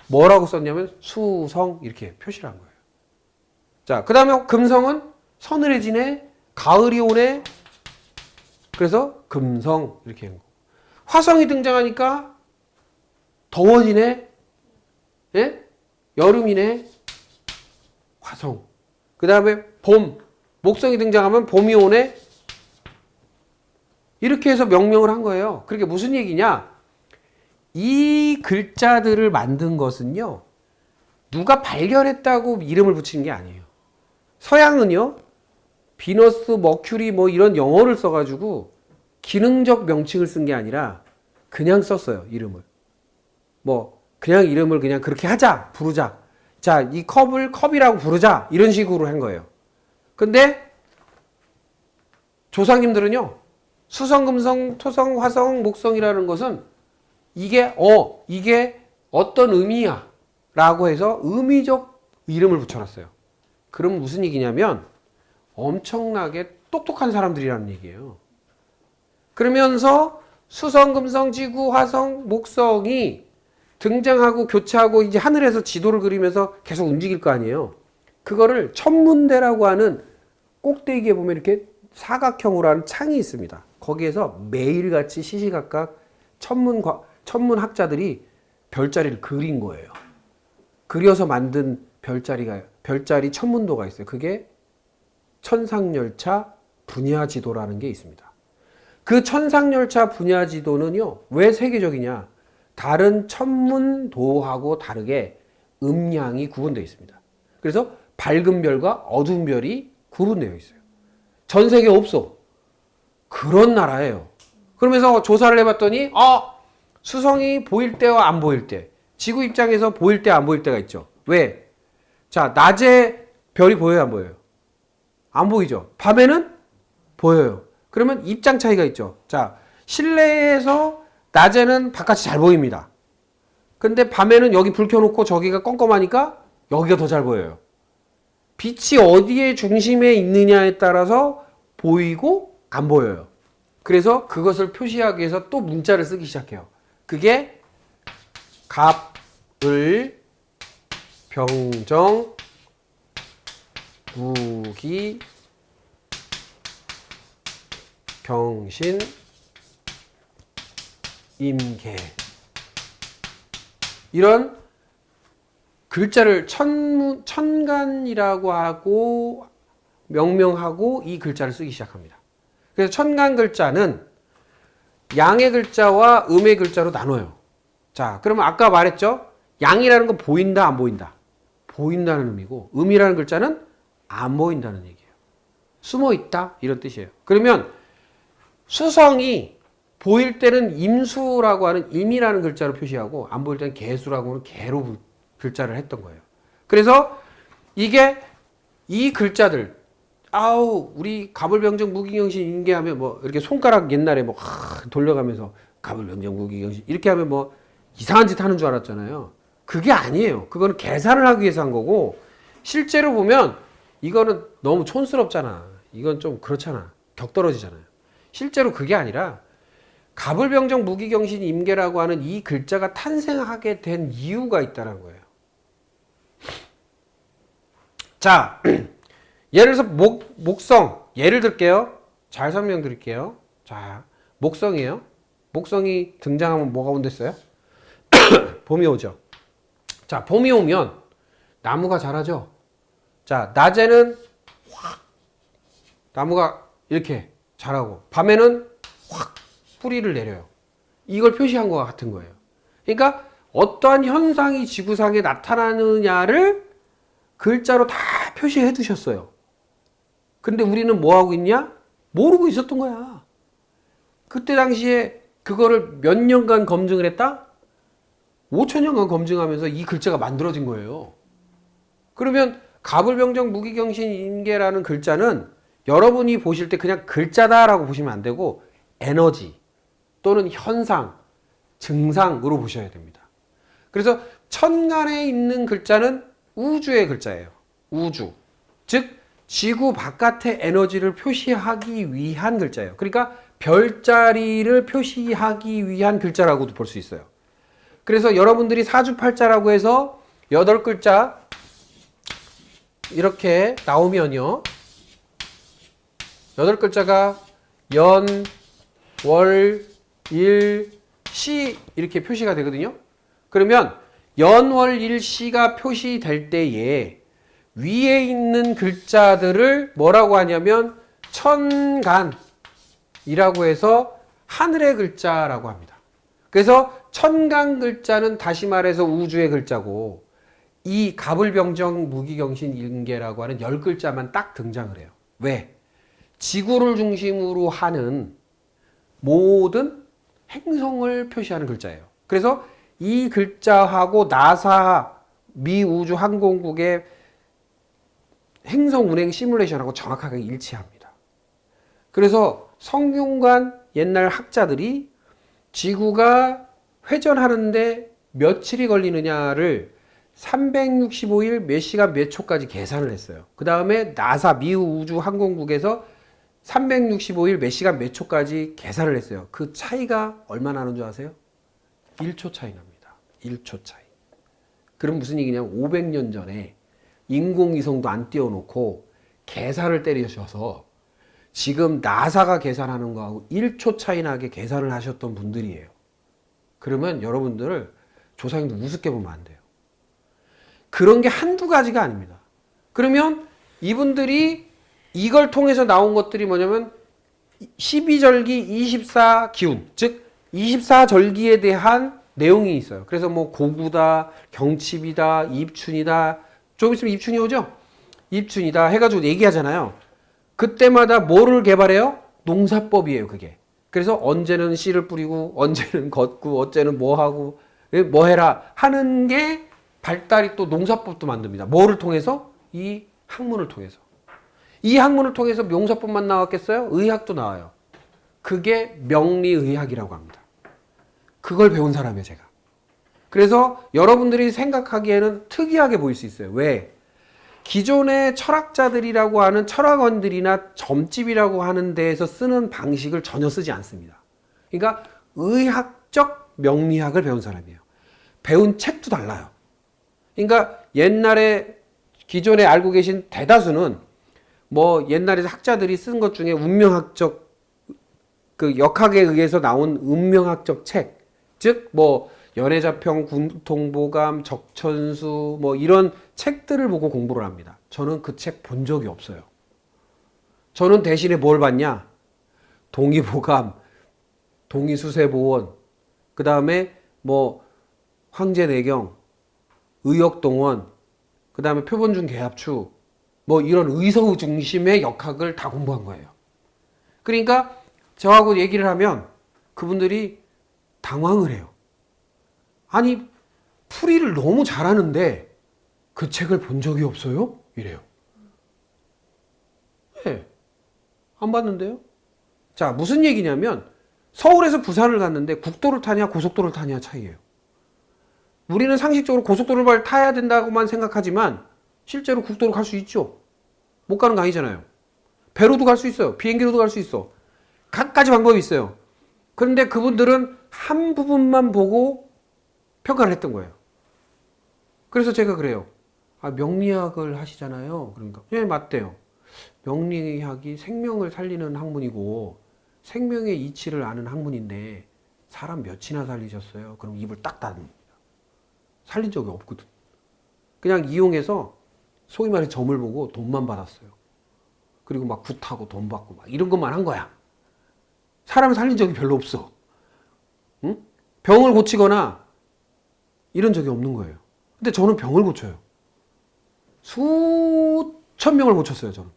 뭐라고 썼냐면 수성 이렇게 표시를 한 거예요. 자, 그 다음에 금성은 서늘해지네? 가을이 오네? 그래서 금성 이렇게 한 거. 화성이 등장하니까 더워지네? 예? 여름이네? 화성. 그 다음에 봄. 목성이 등장하면 봄이 오네? 이렇게 해서 명명을 한 거예요. 그게 무슨 얘기냐? 이 글자들을 만든 것은요, 누가 발견했다고 이름을 붙이는 게 아니에요. 서양은요, 비너스, 머큐리 뭐 이런 영어를 써가지고 기능적 명칭을 쓴 게 아니라 그냥 썼어요, 이름을. 그냥 이름을 그냥 그렇게 하자, 부르자. 자, 이 컵을 컵이라고 부르자. 이런 식으로 한 거예요. 근데 조상님들은요, 수성, 금성, 토성, 화성, 목성이라는 것은 이게 어떤 의미야 라고 해서 의미적 이름을 붙여놨어요. 그럼 무슨 얘기냐면 엄청나게 똑똑한 사람들이라는 얘기예요. 그러면서 수성, 금성, 지구, 화성, 목성이 등장하고 교차하고 이제 하늘에서 지도를 그리면서 계속 움직일 거 아니에요. 그거를 천문대라고 하는 꼭대기에 보면 이렇게 사각형으로 하는 창이 있습니다. 거기에서 매일같이 시시각각 천문학자들이 별자리를 그린 거예요. 그려서 만든 별자리 천문도가 있어요. 그게 천상열차 분야지도라는 게 있습니다. 그 천상열차 분야지도는요, 왜 세계적이냐? 다른 천문도하고 다르게 음양이 구분되어 있습니다. 그래서 밝은 별과 어두운 별이 구분되어 있어요. 전 세계에 없어. 그런 나라예요. 그러면서 조사를 해봤더니 수성이 보일 때와 안 보일 때, 지구 입장에서 보일 때 안 보일 때가 있죠. 왜? 자, 낮에 별이 보여요, 안 보여요? 안 보이죠. 밤에는 보여요. 그러면 입장 차이가 있죠. 자, 실내에서 낮에는 바깥이 잘 보입니다. 근데 밤에는 여기 불 켜놓고 저기가 껌껌하니까 여기가 더 잘 보여요. 빛이 어디에 중심에 있느냐에 따라서 보이고 안 보여요. 그래서 그것을 표시하기 위해서 또 문자를 쓰기 시작해요. 그게 갑, 을, 병정, 무기, 경신, 임계. 이런 글자를 천간이라고 하고 명명하고 이 글자를 쓰기 시작합니다. 그래서 천간 글자는 양의 글자와 음의 글자로 나눠요. 자, 그러면 아까 말했죠? 양이라는 건 보인다, 안 보인다? 보인다는 의미고, 음이라는 글자는 안 보인다는 얘기예요. 숨어 있다, 이런 뜻이에요. 그러면 수성이 보일 때는 임수라고 하는 임이라는 글자로 표시하고, 안 보일 때는 개수라고 하는 개로 글자를 했던 거예요. 그래서 이게 이 글자들, 우리 갑을병정 무기경신 인계하면 뭐 이렇게 손가락 옛날에 뭐 돌려가면서 갑을병정 무기경신 이렇게 하면 뭐 이상한 짓 하는 줄 알았잖아요. 그게 아니에요. 그거는 계산을 하기 위해서 한 거고, 실제로 보면 이거는 너무 촌스럽잖아. 이건 좀 그렇잖아. 격떨어지잖아요. 실제로 그게 아니라 갑을병정 무기경신 임계라고 하는 이 글자가 탄생하게 된 이유가 있다는 거예요. 자, 예를 들어서 목성, 예를 들게요. 잘 설명드릴게요. 자, 목성이에요. 목성이 등장하면 뭐가 온댔어요? 봄이 오죠. 자, 봄이 오면 나무가 자라죠. 자, 낮에는 확 나무가 이렇게 자라고, 밤에는 확 뿌리를 내려요. 이걸 표시한 것과 같은 거예요. 그러니까 어떠한 현상이 지구상에 나타나느냐를 글자로 다 표시해 두셨어요. 근데 우리는 뭐 하고 있냐? 모르고 있었던 거야. 그때 당시에 그거를 몇 년간 검증을 했다? 5천년간 검증하면서 이 글자가 만들어진 거예요. 그러면 갑을병정 무기경신 임계라는 글자는 여러분이 보실 때 그냥 글자다라고 보시면 안 되고 에너지 또는 현상, 증상으로 보셔야 됩니다. 그래서 천간에 있는 글자는 우주의 글자예요. 우주. 즉 지구 바깥의 에너지를 표시하기 위한 글자예요. 그러니까 별자리를 표시하기 위한 글자라고도 볼 수 있어요. 그래서 여러분들이 사주팔자라고 해서 8글자 이렇게 나오면요, 8글자가 연, 월, 일, 시 이렇게 표시가 되거든요. 그러면 연, 월, 일, 시가 표시될 때에 위에 있는 글자들을 뭐라고 하냐면 천간이라고 해서 하늘의 글자라고 합니다. 그래서 천간 글자는 다시 말해서 우주의 글자고, 이 갑을병정 무기경신 임계라고 하는 10글자만 딱 등장을 해요. 왜? 지구를 중심으로 하는 모든 행성을 표시하는 글자예요. 그래서 이 글자하고 나사 미 우주항공국의 행성 운행 시뮬레이션하고 정확하게 일치합니다. 그래서 성균관 옛날 학자들이 지구가 회전하는데 며칠이 걸리느냐를 365일 몇 시간 몇 초까지 계산을 했어요. 그 다음에 나사 미 우주항공국에서 365일 몇 시간 몇 초까지 계산을 했어요. 그 차이가 얼마나 나는 줄 아세요? 1초 차이 납니다. 1초 차이. 그럼 무슨 얘기냐면 500년 전에 인공위성도 안 띄워놓고 계산을 때리셔서 지금 나사가 계산하는 거하고 1초 차이 나게 계산을 하셨던 분들이에요. 그러면 여러분들을 조상님들 우습게 보면 안 돼요. 그런 게 한두 가지가 아닙니다. 그러면 이분들이 이걸 통해서 나온 것들이 뭐냐면 12절기 24기운, 즉 24절기에 대한 내용이 있어요. 그래서 뭐 고구다, 경칩이다, 입춘이다, 좀 있으면 입춘이 오죠? 입춘이다 해가지고 얘기하잖아요. 그때마다 뭐를 개발해요? 농사법이에요, 그게. 그래서 언제는 씨를 뿌리고, 언제는 걷고, 어째는 뭐 하고, 뭐 해라 하는 게 발달이 또 농사법도 만듭니다. 뭐를 통해서? 이 학문을 통해서. 이 학문을 통해서 농사법만 나왔겠어요? 의학도 나와요. 그게 명리의학이라고 합니다. 그걸 배운 사람이에요, 제가. 그래서 여러분들이 생각하기에는 특이하게 보일 수 있어요. 왜? 기존의 철학자들이라고 하는 철학원들이나 점집이라고 하는 데에서 쓰는 방식을 전혀 쓰지 않습니다. 그러니까 의학적 명리학을 배운 사람이에요. 배운 책도 달라요. 그러니까 옛날에 기존에 알고 계신 대다수는 뭐 옛날에 학자들이 쓴 것 중에 운명학적 그 역학에 의해서 나온 운명학적 책, 즉 뭐 연애자평, 군통보감, 적천수 뭐 이런 책들을 보고 공부를 합니다. 저는 그 책 본 적이 없어요. 저는 대신에 뭘 봤냐? 동의보감, 동의수세보원, 그 다음에 뭐 황제내경, 의역동원, 그 다음에 표본중 계합축, 뭐 이런 의서 중심의 역학을 다 공부한 거예요. 그러니까 저하고 얘기를 하면 그분들이 당황을 해요. 아니, 풀이를 너무 잘하는데 그 책을 본 적이 없어요? 이래요. 네, 안 봤는데요? 자, 무슨 얘기냐면 서울에서 부산을 갔는데 국도를 타냐 고속도로를 타냐 차이예요. 우리는 상식적으로 고속도로를 타야 된다고만 생각하지만 실제로 국도로 갈 수 있죠. 못 가는 거 아니잖아요. 배로도 갈 수 있어요. 비행기로도 갈 수 있어. 각가지 방법이 있어요. 그런데 그분들은 한 부분만 보고 평가를 했던 거예요. 그래서 제가 그래요. 아, 명리학을 하시잖아요. 그러니까 예, 맞대요. 명리학이 생명을 살리는 학문이고 생명의 이치를 아는 학문인데 사람 몇이나 살리셨어요? 그럼 입을 딱 닫습니다. 살린 적이 없거든. 그냥 이용해서 소위 말해 점을 보고 돈만 받았어요. 그리고 막 굿하고 돈 받고 막 이런 것만 한 거야. 사람을 살린 적이 별로 없어. 응? 병을 고치거나 이런 적이 없는 거예요. 근데 저는 병을 고쳐요. 수천 명을 고쳤어요, 저는.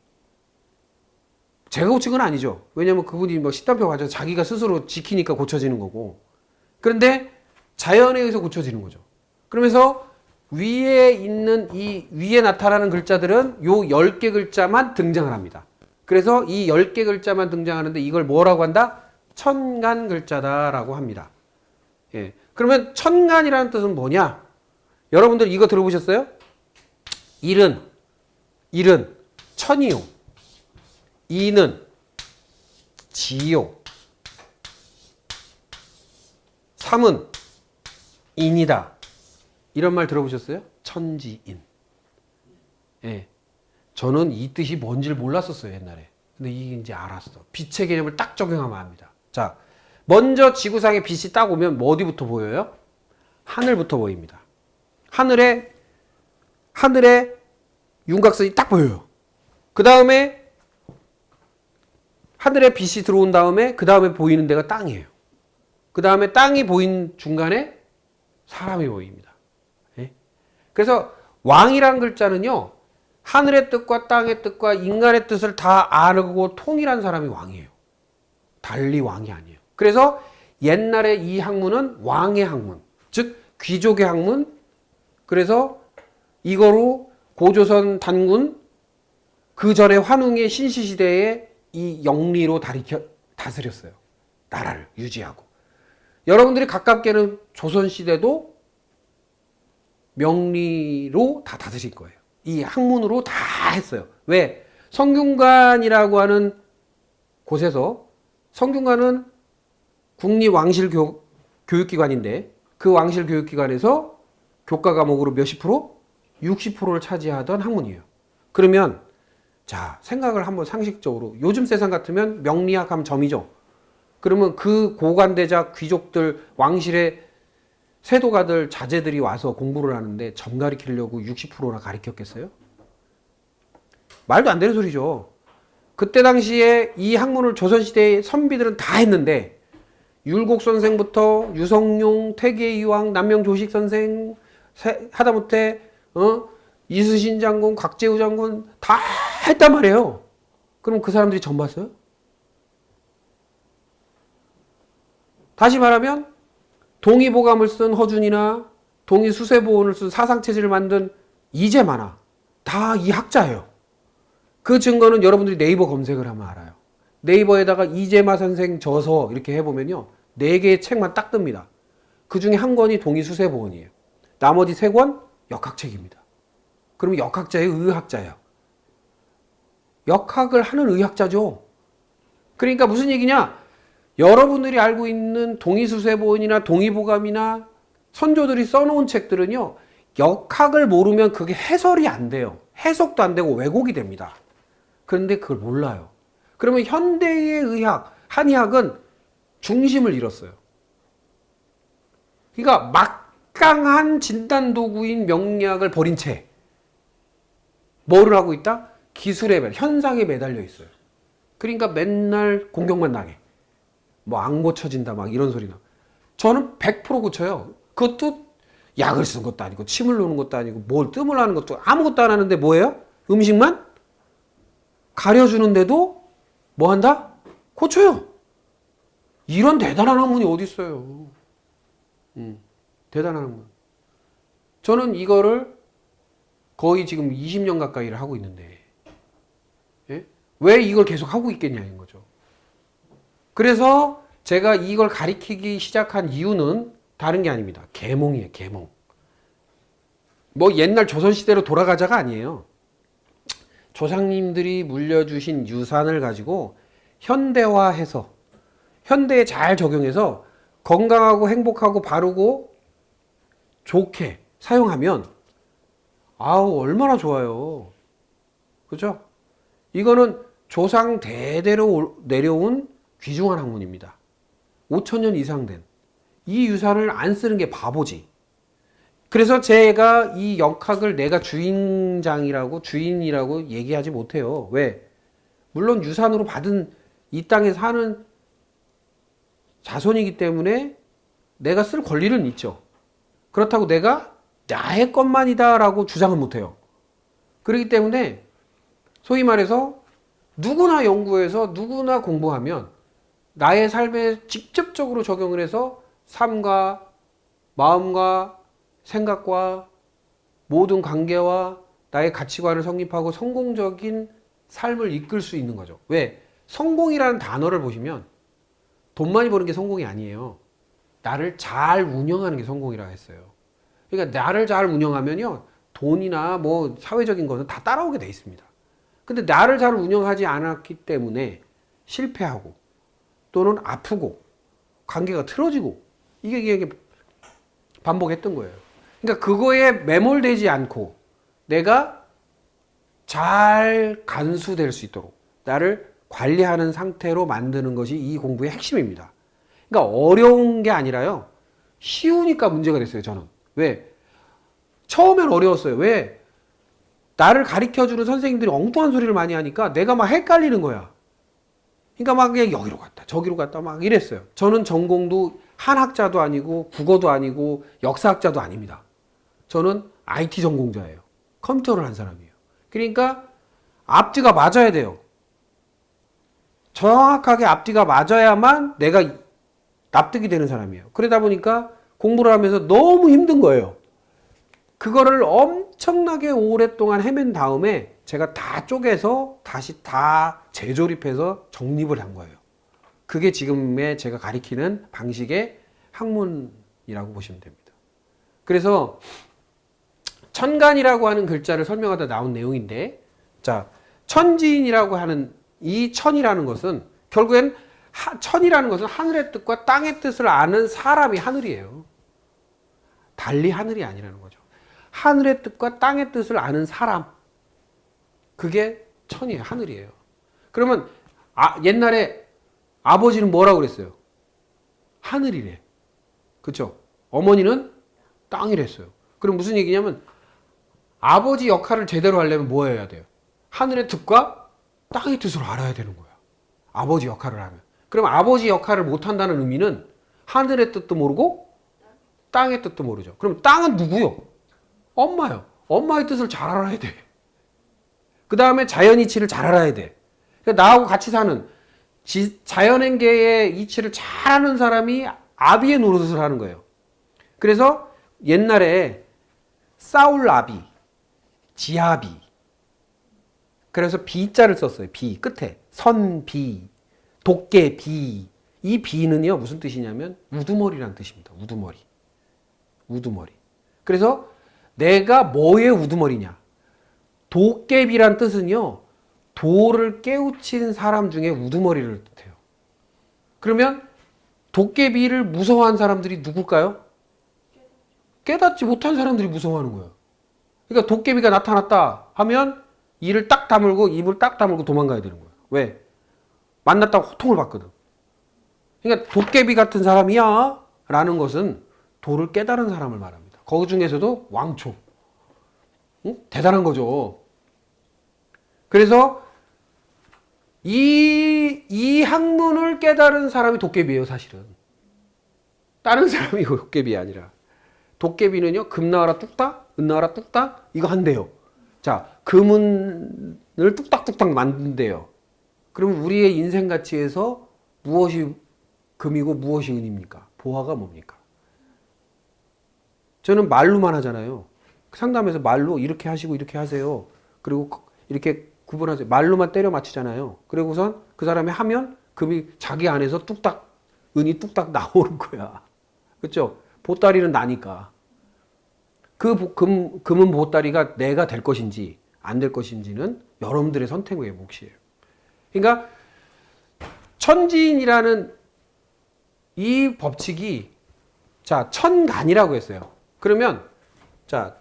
제가 고친 건 아니죠. 왜냐면 그분이 뭐 십단병 가져서 자기가 스스로 지키니까 고쳐지는 거고. 그런데 자연에 의해서 고쳐지는 거죠. 그러면서 위에 있는 이 위에 나타나는 글자들은 요 10개 글자만 등장을 합니다. 그래서 이 10개 글자만 등장하는데 이걸 뭐라고 한다? 천간 글자다라고 합니다. 예. 그러면 천간이라는 뜻은 뭐냐? 여러분들 이거 들어보셨어요? 일은 천이요. 이는 지요. 삼은 인이다. 이런 말 들어보셨어요? 천지인. 예. 저는 이 뜻이 뭔지를 몰랐었어요, 옛날에. 근데 이게 이제 알았어. 빛의 개념을 딱 적용하면 압니다. 자, 먼저 지구상에 빛이 딱 오면 뭐 어디부터 보여요? 하늘부터 보입니다. 하늘에 윤곽선이 딱 보여요. 그 다음에 하늘에 빛이 들어온 다음에 그 다음에 보이는 데가 땅이에요. 그 다음에 땅이 보인 중간에 사람이 보입니다. 예? 그래서 왕이란 글자는요, 하늘의 뜻과 땅의 뜻과 인간의 뜻을 다 아고 통일한 사람이 왕이에요. 달리 왕이 아니에요. 그래서 옛날에 이 학문은 왕의 학문, 즉 귀족의 학문. 그래서 이거로 고조선 단군, 그 전에 환웅의 신시시대에 이 영리로 다스렸어요. 나라를 유지하고. 여러분들이 가깝게는 조선시대도 명리로 다 다스릴 거예요. 이 학문으로 다 했어요. 왜? 성균관이라고 하는 곳에서, 성균관은 국립왕실 교육기관인데 그 왕실 교육기관에서 교과 과목으로 몇십 프로? 60%를 차지하던 학문이에요. 그러면 자, 생각을 한번 상식적으로, 요즘 세상 같으면 명리학 하면 점이죠. 그러면 그 고관대자 귀족들, 왕실의 세도가들, 자제들이 와서 공부를 하는데 점 가리키려고 60%나 가리켰겠어요? 말도 안 되는 소리죠. 그때 당시에 이 학문을 조선시대의 선비들은 다 했는데 율곡 선생부터 유성룡, 퇴계이왕, 남명조식 선생, 하다못해 이순신 장군, 곽재우 장군 다 했단 말이에요. 그럼 그 사람들이 점 봤어요? 다시 말하면 동의보감을 쓴 허준이나 동의수세보원을 쓴 사상체제를 만든 이재만아 다 이 학자예요. 그 증거는 여러분들이 네이버 검색을 하면 알아요. 네이버에다가 이재마 선생 저서 이렇게 해보면요, 4개의 책만 딱 뜹니다. 그 중에 한 권이 동의수세보원이에요. 나머지 3권 역학책입니다. 그러면 역학자의 의학자예요. 역학을 하는 의학자죠. 그러니까 무슨 얘기냐? 여러분들이 알고 있는 동의수세보원이나 동의보감이나 선조들이 써놓은 책들은요, 역학을 모르면 그게 해설이 안 돼요. 해석도 안 되고 왜곡이 됩니다. 그런데 그걸 몰라요. 그러면 현대의 의학, 한의학은 중심을 잃었어요. 그러니까 막강한 진단도구인 명리학을 버린 채 뭐를 하고 있다? 기술에, 현상에 매달려 있어요. 그러니까 맨날 공격만 당해. 뭐 안 고쳐진다 막 이런 소리나. 저는 100% 고쳐요. 그것도 약을 쓴 것도 아니고 침을 놓는 것도 아니고 뭘 뜸을 하는 것도 아무것도 안 하는데 뭐예요? 음식만 가려주는데도 뭐 한다? 고쳐요. 이런 대단한 학문이 어디 있어요? 대단한 학문. 저는 이거를 거의 지금 20년 가까이를 하고 있는데, 예? 왜 이걸 계속 하고 있겠냐는 거죠. 그래서 제가 이걸 가리키기 시작한 이유는 다른 게 아닙니다. 계몽이에요, 계몽. 뭐 옛날 조선시대로 돌아가자가 아니에요. 조상님들이 물려주신 유산을 가지고 현대화해서, 현대에 잘 적용해서 건강하고 행복하고 바르고 좋게 사용하면, 아우, 얼마나 좋아요. 그죠? 이거는 조상 대대로 내려온 귀중한 학문입니다. 5,000년 이상 된. 이 유산을 안 쓰는 게 바보지. 그래서 제가 이 역학을 내가 주인이라고 얘기하지 못해요. 왜? 물론 유산으로 받은 이 땅에 사는 자손이기 때문에 내가 쓸 권리는 있죠. 그렇다고 내가 나의 것만이다라고 주장은 못해요. 그렇기 때문에 소위 말해서 누구나 연구해서 누구나 공부하면 나의 삶에 직접적으로 적용을 해서 삶과 마음과 생각과 모든 관계와 나의 가치관을 성립하고 성공적인 삶을 이끌 수 있는 거죠. 왜? 성공이라는 단어를 보시면 돈 많이 버는 게 성공이 아니에요. 나를 잘 운영하는 게 성공이라 했어요. 그러니까 나를 잘 운영하면요, 돈이나 뭐 사회적인 것은 다 따라오게 돼 있습니다. 근데 나를 잘 운영하지 않았기 때문에 실패하고 또는 아프고 관계가 틀어지고 이게 반복했던 거예요. 그러니까 그거에 매몰되지 않고 내가 잘 간수될 수 있도록 나를 관리하는 상태로 만드는 것이 이 공부의 핵심입니다. 그러니까 어려운 게 아니라요, 쉬우니까 문제가 됐어요, 저는. 왜? 처음엔 어려웠어요. 왜? 나를 가르쳐주는 선생님들이 엉뚱한 소리를 많이 하니까 내가 막 헷갈리는 거야. 그러니까 막 그냥 여기로 갔다 저기로 갔다 막 이랬어요. 저는 전공도 한학자도 아니고 국어도 아니고 역사학자도 아닙니다. 저는 IT 전공자예요. 컴퓨터를 한 사람이에요. 그러니까 앞뒤가 맞아야 돼요. 정확하게 앞뒤가 맞아야만 내가 납득이 되는 사람이에요. 그러다 보니까 공부를 하면서 너무 힘든 거예요. 그거를 엄청나게 오랫동안 헤맨 다음에 제가 다 쪼개서 다시 다 재조립해서 정립을 한 거예요. 그게 지금의 제가 가리키는 방식의 학문이라고 보시면 됩니다. 그래서 천간이라고 하는 글자를 설명하다 나온 내용인데, 자, 천지인이라고 하는 이 천이라는 것은 결국엔 천이라는 것은 하늘의 뜻과 땅의 뜻을 아는 사람이 하늘이에요. 달리 하늘이 아니라는 거죠. 하늘의 뜻과 땅의 뜻을 아는 사람, 그게 천이에요. 하늘이에요. 그러면 옛날에 아버지는 뭐라고 그랬어요? 하늘이래. 그렇죠? 어머니는 땅이랬어요. 그럼 무슨 얘기냐면 아버지 역할을 제대로 하려면 뭐 해야 돼요? 하늘의 뜻과 땅의 뜻을 알아야 되는 거야. 아버지 역할을 하면. 그럼 아버지 역할을 못한다는 의미는 하늘의 뜻도 모르고 땅의 뜻도 모르죠. 그럼 땅은 누구요? 엄마요. 엄마의 뜻을 잘 알아야 돼. 그 다음에 자연 이치를 잘 알아야 돼. 그러니까 나하고 같이 사는 자연행계의 이치를 잘 아는 사람이 아비의 노릇을 하는 거예요. 그래서 옛날에 싸울아비, 지아비, 그래서 비자를 썼어요. 비 끝에 선비, 도깨비. 이 비는요 무슨 뜻이냐면 우두머리라는 뜻입니다. 우두머리. 우두머리. 그래서 내가 뭐의 우두머리냐? 도깨비란 뜻은요, 도를 깨우친 사람 중에 우두머리를 뜻해요. 그러면 도깨비를 무서워한 사람들이 누굴까요? 깨닫지 못한 사람들이 무서워하는 거예요. 그러니까 도깨비가 나타났다 하면 이를 딱 다물고 입을 딱 다물고 도망가야 되는 거예요. 왜? 만났다고 호통을 받거든. 그러니까 도깨비 같은 사람이야 라는 것은 도를 깨달은 사람을 말합니다. 거기 중에서도 왕초. 응? 대단한 거죠. 그래서 이 학문을 깨달은 사람이 도깨비예요, 사실은. 다른 사람이 도깨비 아니라. 도깨비는요, 금 나와라 뚝딱, 은 나와라 뚝딱, 이거 한대요. 자, 금은을 뚝딱뚝딱 만든대요. 그럼 우리의 인생 가치에서 무엇이 금이고 무엇이 은입니까? 보화가 뭡니까? 저는 말로만 하잖아요. 상담에서 말로 이렇게 하시고 이렇게 하세요. 그리고 이렇게 구분하세요. 말로만 때려 맞추잖아요. 그리고선 그 사람이 하면 금이 자기 안에서 뚝딱, 은이 뚝딱 나오는 거야. 그렇죠? 보따리는 나니까. 그 금은 보따리가 내가 될 것인지 안 될 것인지는 여러분들의 선택의 몫이에요. 그러니까 천지인이라는 이 법칙이 자 천간이라고 했어요. 그러면 자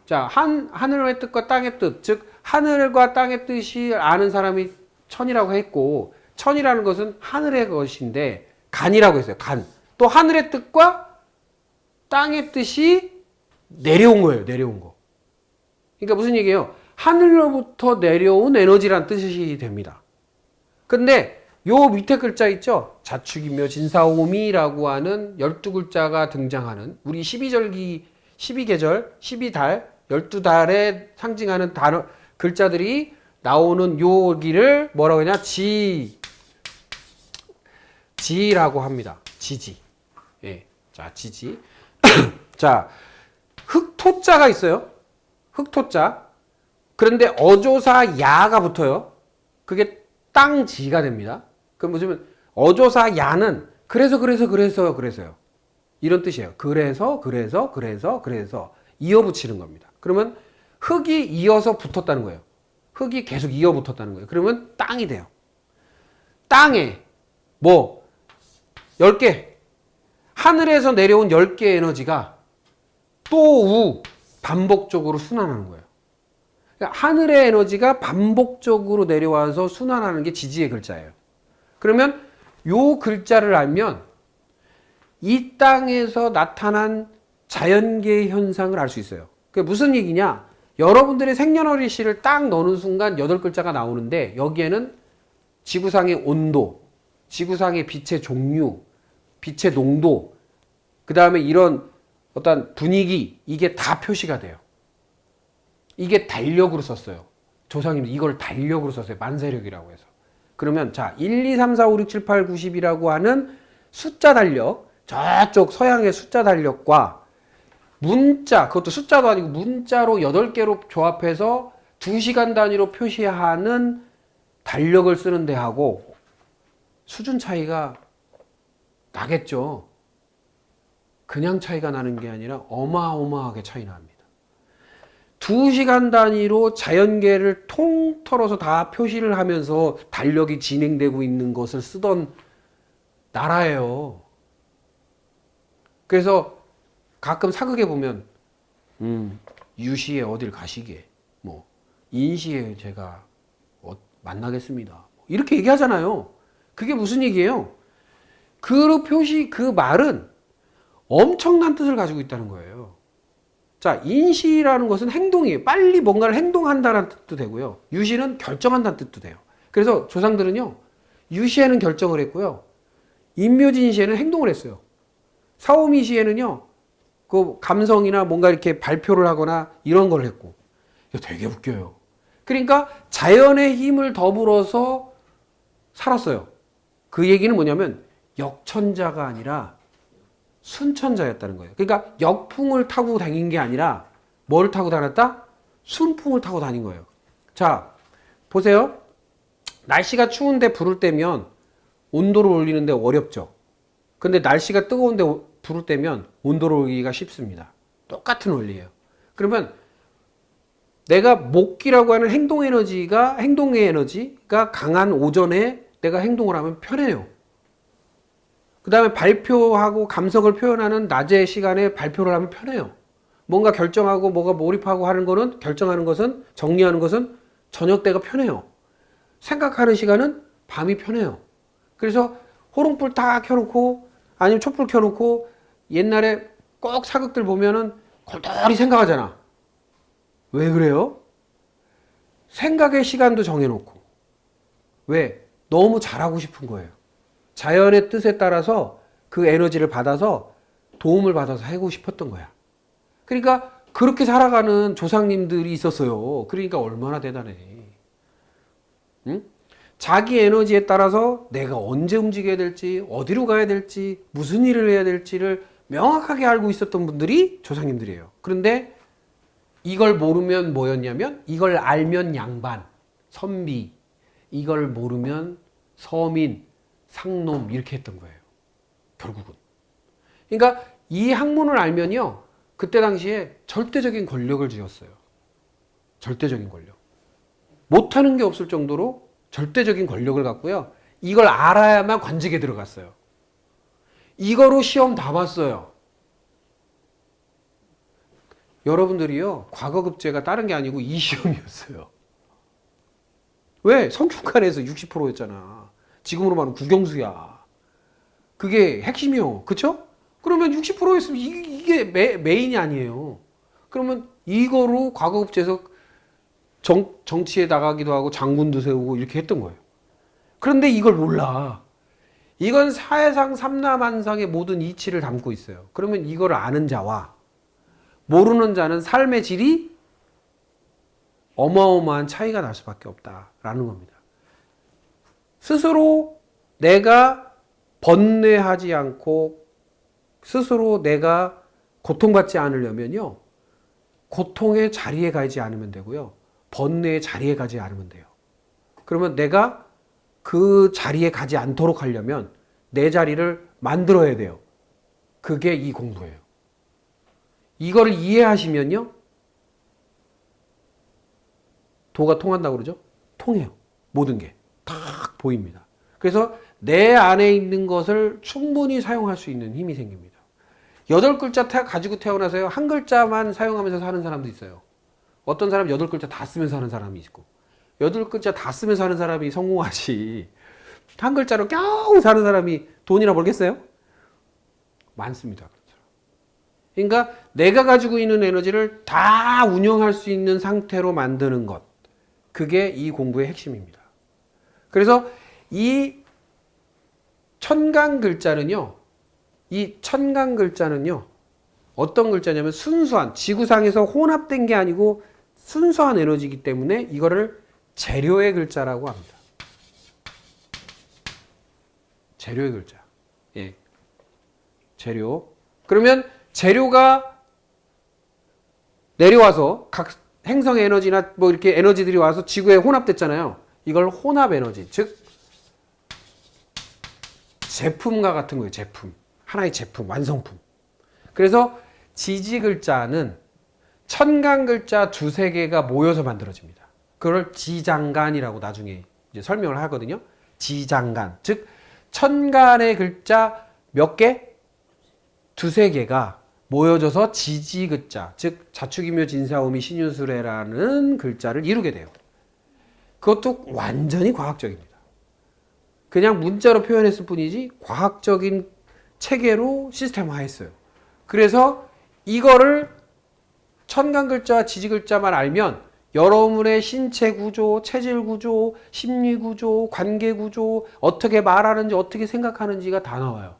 하늘의 뜻과 땅의 뜻, 즉 하늘과 땅의 뜻이 아는 사람이 천이라고 했고, 천이라는 것은 하늘의 것인데 간이라고 했어요. 간. 또 하늘의 뜻과 땅의 뜻이 내려온 거예요. 내려온 거. 그러니까 무슨 얘기예요? 하늘로부터 내려온 에너지란 뜻이 됩니다. 근데 요 밑에 글자 있죠? 자축이며 진사오미라고 하는 12글자가 등장하는 우리 12절기, 12계절, 12달, 12달에 상징하는 단어, 글자들이 나오는 여기를 뭐라고 하냐? 지라고 합니다. 지지. 예. 자, 지지. 자, 흑토자가 있어요. 흑토자. 그런데 어조사 야가 붙어요. 그게 땅지가 됩니다. 그럼 무슨 어조사 야는 그래서요. 이런 뜻이에요. 그래서 이어 붙이는 겁니다. 그러면 흙이 이어서 붙었다는 거예요. 흙이 계속 이어 붙었다는 거예요. 그러면 땅이 돼요. 땅에 뭐 10개 하늘에서 내려온 10개의 에너지가 또 반복적으로 순환하는 거예요. 그러니까 하늘의 에너지가 반복적으로 내려와서 순환하는 게 지지의 글자예요. 그러면 요 글자를 알면 이 땅에서 나타난 자연계의 현상을 알 수 있어요. 그게 무슨 얘기냐? 여러분들의 생년월일시를 딱 넣는 순간 8글자가 나오는데 여기에는 지구상의 온도, 지구상의 빛의 종류, 빛의 농도, 그 다음에 이런 어떤 분위기, 이게 다 표시가 돼요. 이게 달력으로 썼어요. 조상님들 이걸 달력으로 썼어요. 만세력이라고 해서. 그러면 자 1, 2, 3, 4, 5, 6, 7, 8, 90이라고 하는 숫자 달력, 저쪽 서양의 숫자 달력과 문자, 그것도 숫자도 아니고 문자로 8개로 조합해서 2시간 단위로 표시하는 달력을 쓰는 데하고 수준 차이가 나겠죠. 그냥 차이가 나는 게 아니라 어마어마하게 차이 납니다. 2시간 단위로 자연계를 통틀어서 다 표시를 하면서 달력이 진행되고 있는 것을 쓰던 나라예요. 그래서 가끔 사극에 보면 유시에 어딜 가시게, 뭐 인시에 제가 만나겠습니다, 이렇게 얘기하잖아요. 그게 무슨 얘기예요? 그 표시, 그 말은 엄청난 뜻을 가지고 있다는 거예요. 자, 인시라는 것은 행동이에요. 빨리 뭔가를 행동한다는 뜻도 되고요. 유시는 결정한다는 뜻도 돼요. 그래서 조상들은요, 유시에는 결정을 했고요, 인묘진시에는 행동을 했어요. 사오미시에는요, 그 감성이나 뭔가 이렇게 발표를 하거나 이런 걸 했고. 이거 되게 웃겨요. 그러니까 자연의 힘을 더불어서 살았어요. 그 얘기는 뭐냐면 역천자가 아니라 순천자였다는 거예요. 그러니까 역풍을 타고 다닌 게 아니라 뭘 타고 다녔다? 순풍을 타고 다닌 거예요. 자, 보세요. 날씨가 추운데 불을 떼면 온도를 올리는데 어렵죠. 근데 날씨가 뜨거운데 불을 떼면 온도를 올리기가 쉽습니다. 똑같은 원리예요. 그러면 내가 목기라고 하는 행동의 에너지가 강한 오전에 내가 행동을 하면 편해요. 그 다음에 발표하고 감성을 표현하는 낮의 시간에 발표를 하면 편해요. 뭔가 결정하고 뭐가 몰입하고 하는 거는, 결정하는 것은, 정리하는 것은 저녁 때가 편해요. 생각하는 시간은 밤이 편해요. 그래서 호롱불 다 켜놓고 아니면 촛불 켜놓고 옛날에 꼭 사극들 보면은 골똘히 생각하잖아. 왜 그래요? 생각의 시간도 정해놓고. 왜? 너무 잘하고 싶은 거예요. 자연의 뜻에 따라서 그 에너지를 받아서 도움을 받아서 하고 싶었던 거야. 그러니까 그렇게 살아가는 조상님들이 있었어요. 그러니까 얼마나 대단해. 응? 자기 에너지에 따라서 내가 언제 움직여야 될지, 어디로 가야 될지, 무슨 일을 해야 될지를 명확하게 알고 있었던 분들이 조상님들이에요. 그런데 이걸 모르면 뭐였냐면, 이걸 알면 양반, 선비, 이걸 모르면 서민, 상놈 이렇게 했던 거예요. 결국은. 그러니까 이 학문을 알면요, 그때 당시에 절대적인 권력을 쥐었어요. 절대적인 권력. 못하는 게 없을 정도로 절대적인 권력을 갖고요. 이걸 알아야만 관직에 들어갔어요. 이거로 시험 다 봤어요. 여러분들이요, 과거급제가 다른 게 아니고 이 시험이었어요. 왜? 성균관에서 60%였잖아. 지금으로 말하면 국영수야. 그게 핵심이요. 그쵸? 그러면 60%였으면 이게 메인이 아니에요. 그러면 이거로 과거급제에서 정치에 나가기도 하고 장군도 세우고 이렇게 했던 거예요. 그런데 이걸 몰라. 이건 사회상 삼라만상의 모든 이치를 담고 있어요. 그러면 이걸 아는 자와 모르는 자는 삶의 질이 어마어마한 차이가 날 수밖에 없다라는 겁니다. 스스로 내가 번뇌하지 않고 스스로 내가 고통받지 않으려면요, 고통의 자리에 가지 않으면 되고요, 번뇌의 자리에 가지 않으면 돼요. 그러면 내가 그 자리에 가지 않도록 하려면 내 자리를 만들어야 돼요. 그게 이 공부예요. 이거를 이해하시면요, 도가 통한다고 그러죠? 통해요. 모든 게 딱 보입니다. 그래서 내 안에 있는 것을 충분히 사용할 수 있는 힘이 생깁니다. 8글자 가지고 태어나서요, 한 글자만 사용하면서 사는 사람도 있어요. 어떤 사람 8글자 다 쓰면서 하는 사람이 있고, 8글자 다 쓰면서 하는 사람이 성공하지, 한 글자로 겨우 사는 사람이 돈이나 벌겠어요? 많습니다. 그러니까 내가 가지고 있는 에너지를 다 운영할 수 있는 상태로 만드는 것, 그게 이 공부의 핵심입니다. 그래서 이 천간 글자는요, 어떤 글자냐면 순수한, 지구상에서 혼합된 게 아니고 순수한 에너지이기 때문에 이거를 재료의 글자라고 합니다. 재료의 글자. 예. 재료. 그러면 재료가 내려와서 각 행성의 에너지나 뭐 이렇게 에너지들이 와서 지구에 혼합됐잖아요. 이걸 혼합 에너지, 즉 제품과 같은 거예요. 제품. 하나의 제품, 완성품. 그래서 지지 글자는 천간 글자 2-3개가 모여서 만들어집니다. 그걸 지장간이라고 나중에 이제 설명을 하거든요. 지장간. 즉 천간의 글자 몇 개? 2-3개가 모여져서 지지 글자, 즉 자축이묘 진사오미 신유술해라는 글자를 이루게 돼요. 그것도 완전히 과학적입니다. 그냥 문자로 표현했을 뿐이지 과학적인 체계로 시스템화했어요. 그래서 이거를 천간 글자, 지지 글자만 알면 여러분의 신체 구조, 체질 구조, 심리 구조, 관계 구조, 어떻게 말하는지, 어떻게 생각하는지가 다 나와요.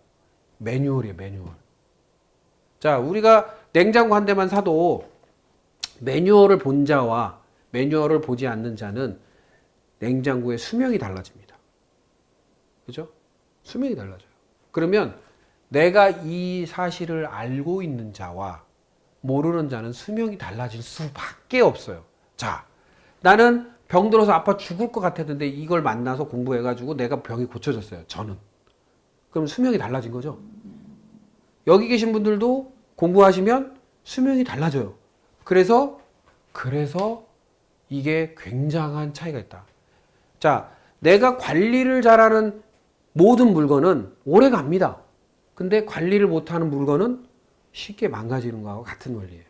매뉴얼이에요, 매뉴얼. 자, 우리가 냉장고 한 대만 사도 매뉴얼을 본 자와 매뉴얼을 보지 않는 자는 냉장고의 수명이 달라집니다. 그죠? 수명이 달라져요. 그러면 내가 이 사실을 알고 있는 자와 모르는 자는 수명이 달라질 수밖에 없어요. 자, 나는 병 들어서 아파 죽을 것 같았는데 이걸 만나서 공부해가지고 내가 병이 고쳐졌어요. 저는. 그럼 수명이 달라진 거죠? 여기 계신 분들도 공부하시면 수명이 달라져요. 그래서 이게 굉장한 차이가 있다. 자, 내가 관리를 잘하는 모든 물건은 오래 갑니다. 근데 관리를 못하는 물건은 쉽게 망가지는 거하고 같은 원리예요.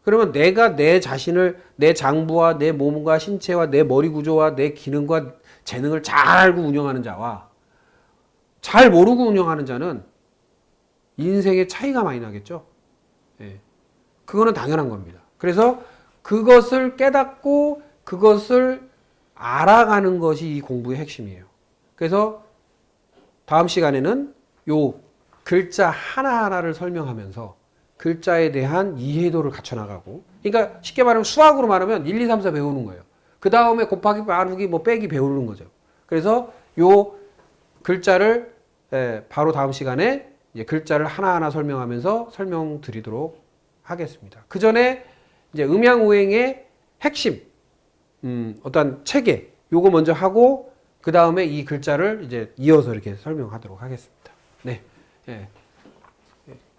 그러면 내가 내 자신을, 내 장부와 내 몸과 신체와 내 머리 구조와 내 기능과 재능을 잘 알고 운영하는 자와 잘 모르고 운영하는 자는 인생의 차이가 많이 나겠죠. 예. 그거는 당연한 겁니다. 그래서 그것을 깨닫고 그것을 알아가는 것이 이 공부의 핵심이에요. 그래서 다음 시간에는 요 글자 하나하나를 설명하면서 글자에 대한 이해도를 갖춰나가고, 그러니까 쉽게 말하면 수학으로 말하면 1, 2, 3, 4 배우는 거예요. 그 다음에 곱하기, 나누기, 뭐 빼기 배우는 거죠. 그래서 요 글자를 바로 다음 시간에 이제 글자를 하나하나 설명하면서 설명드리도록 하겠습니다. 그 전에 이제 음양오행의 핵심, 어떤 체계, 요거 먼저 하고 그 다음에 이 글자를 이제 이어서 이렇게 설명하도록 하겠습니다. 네. 예.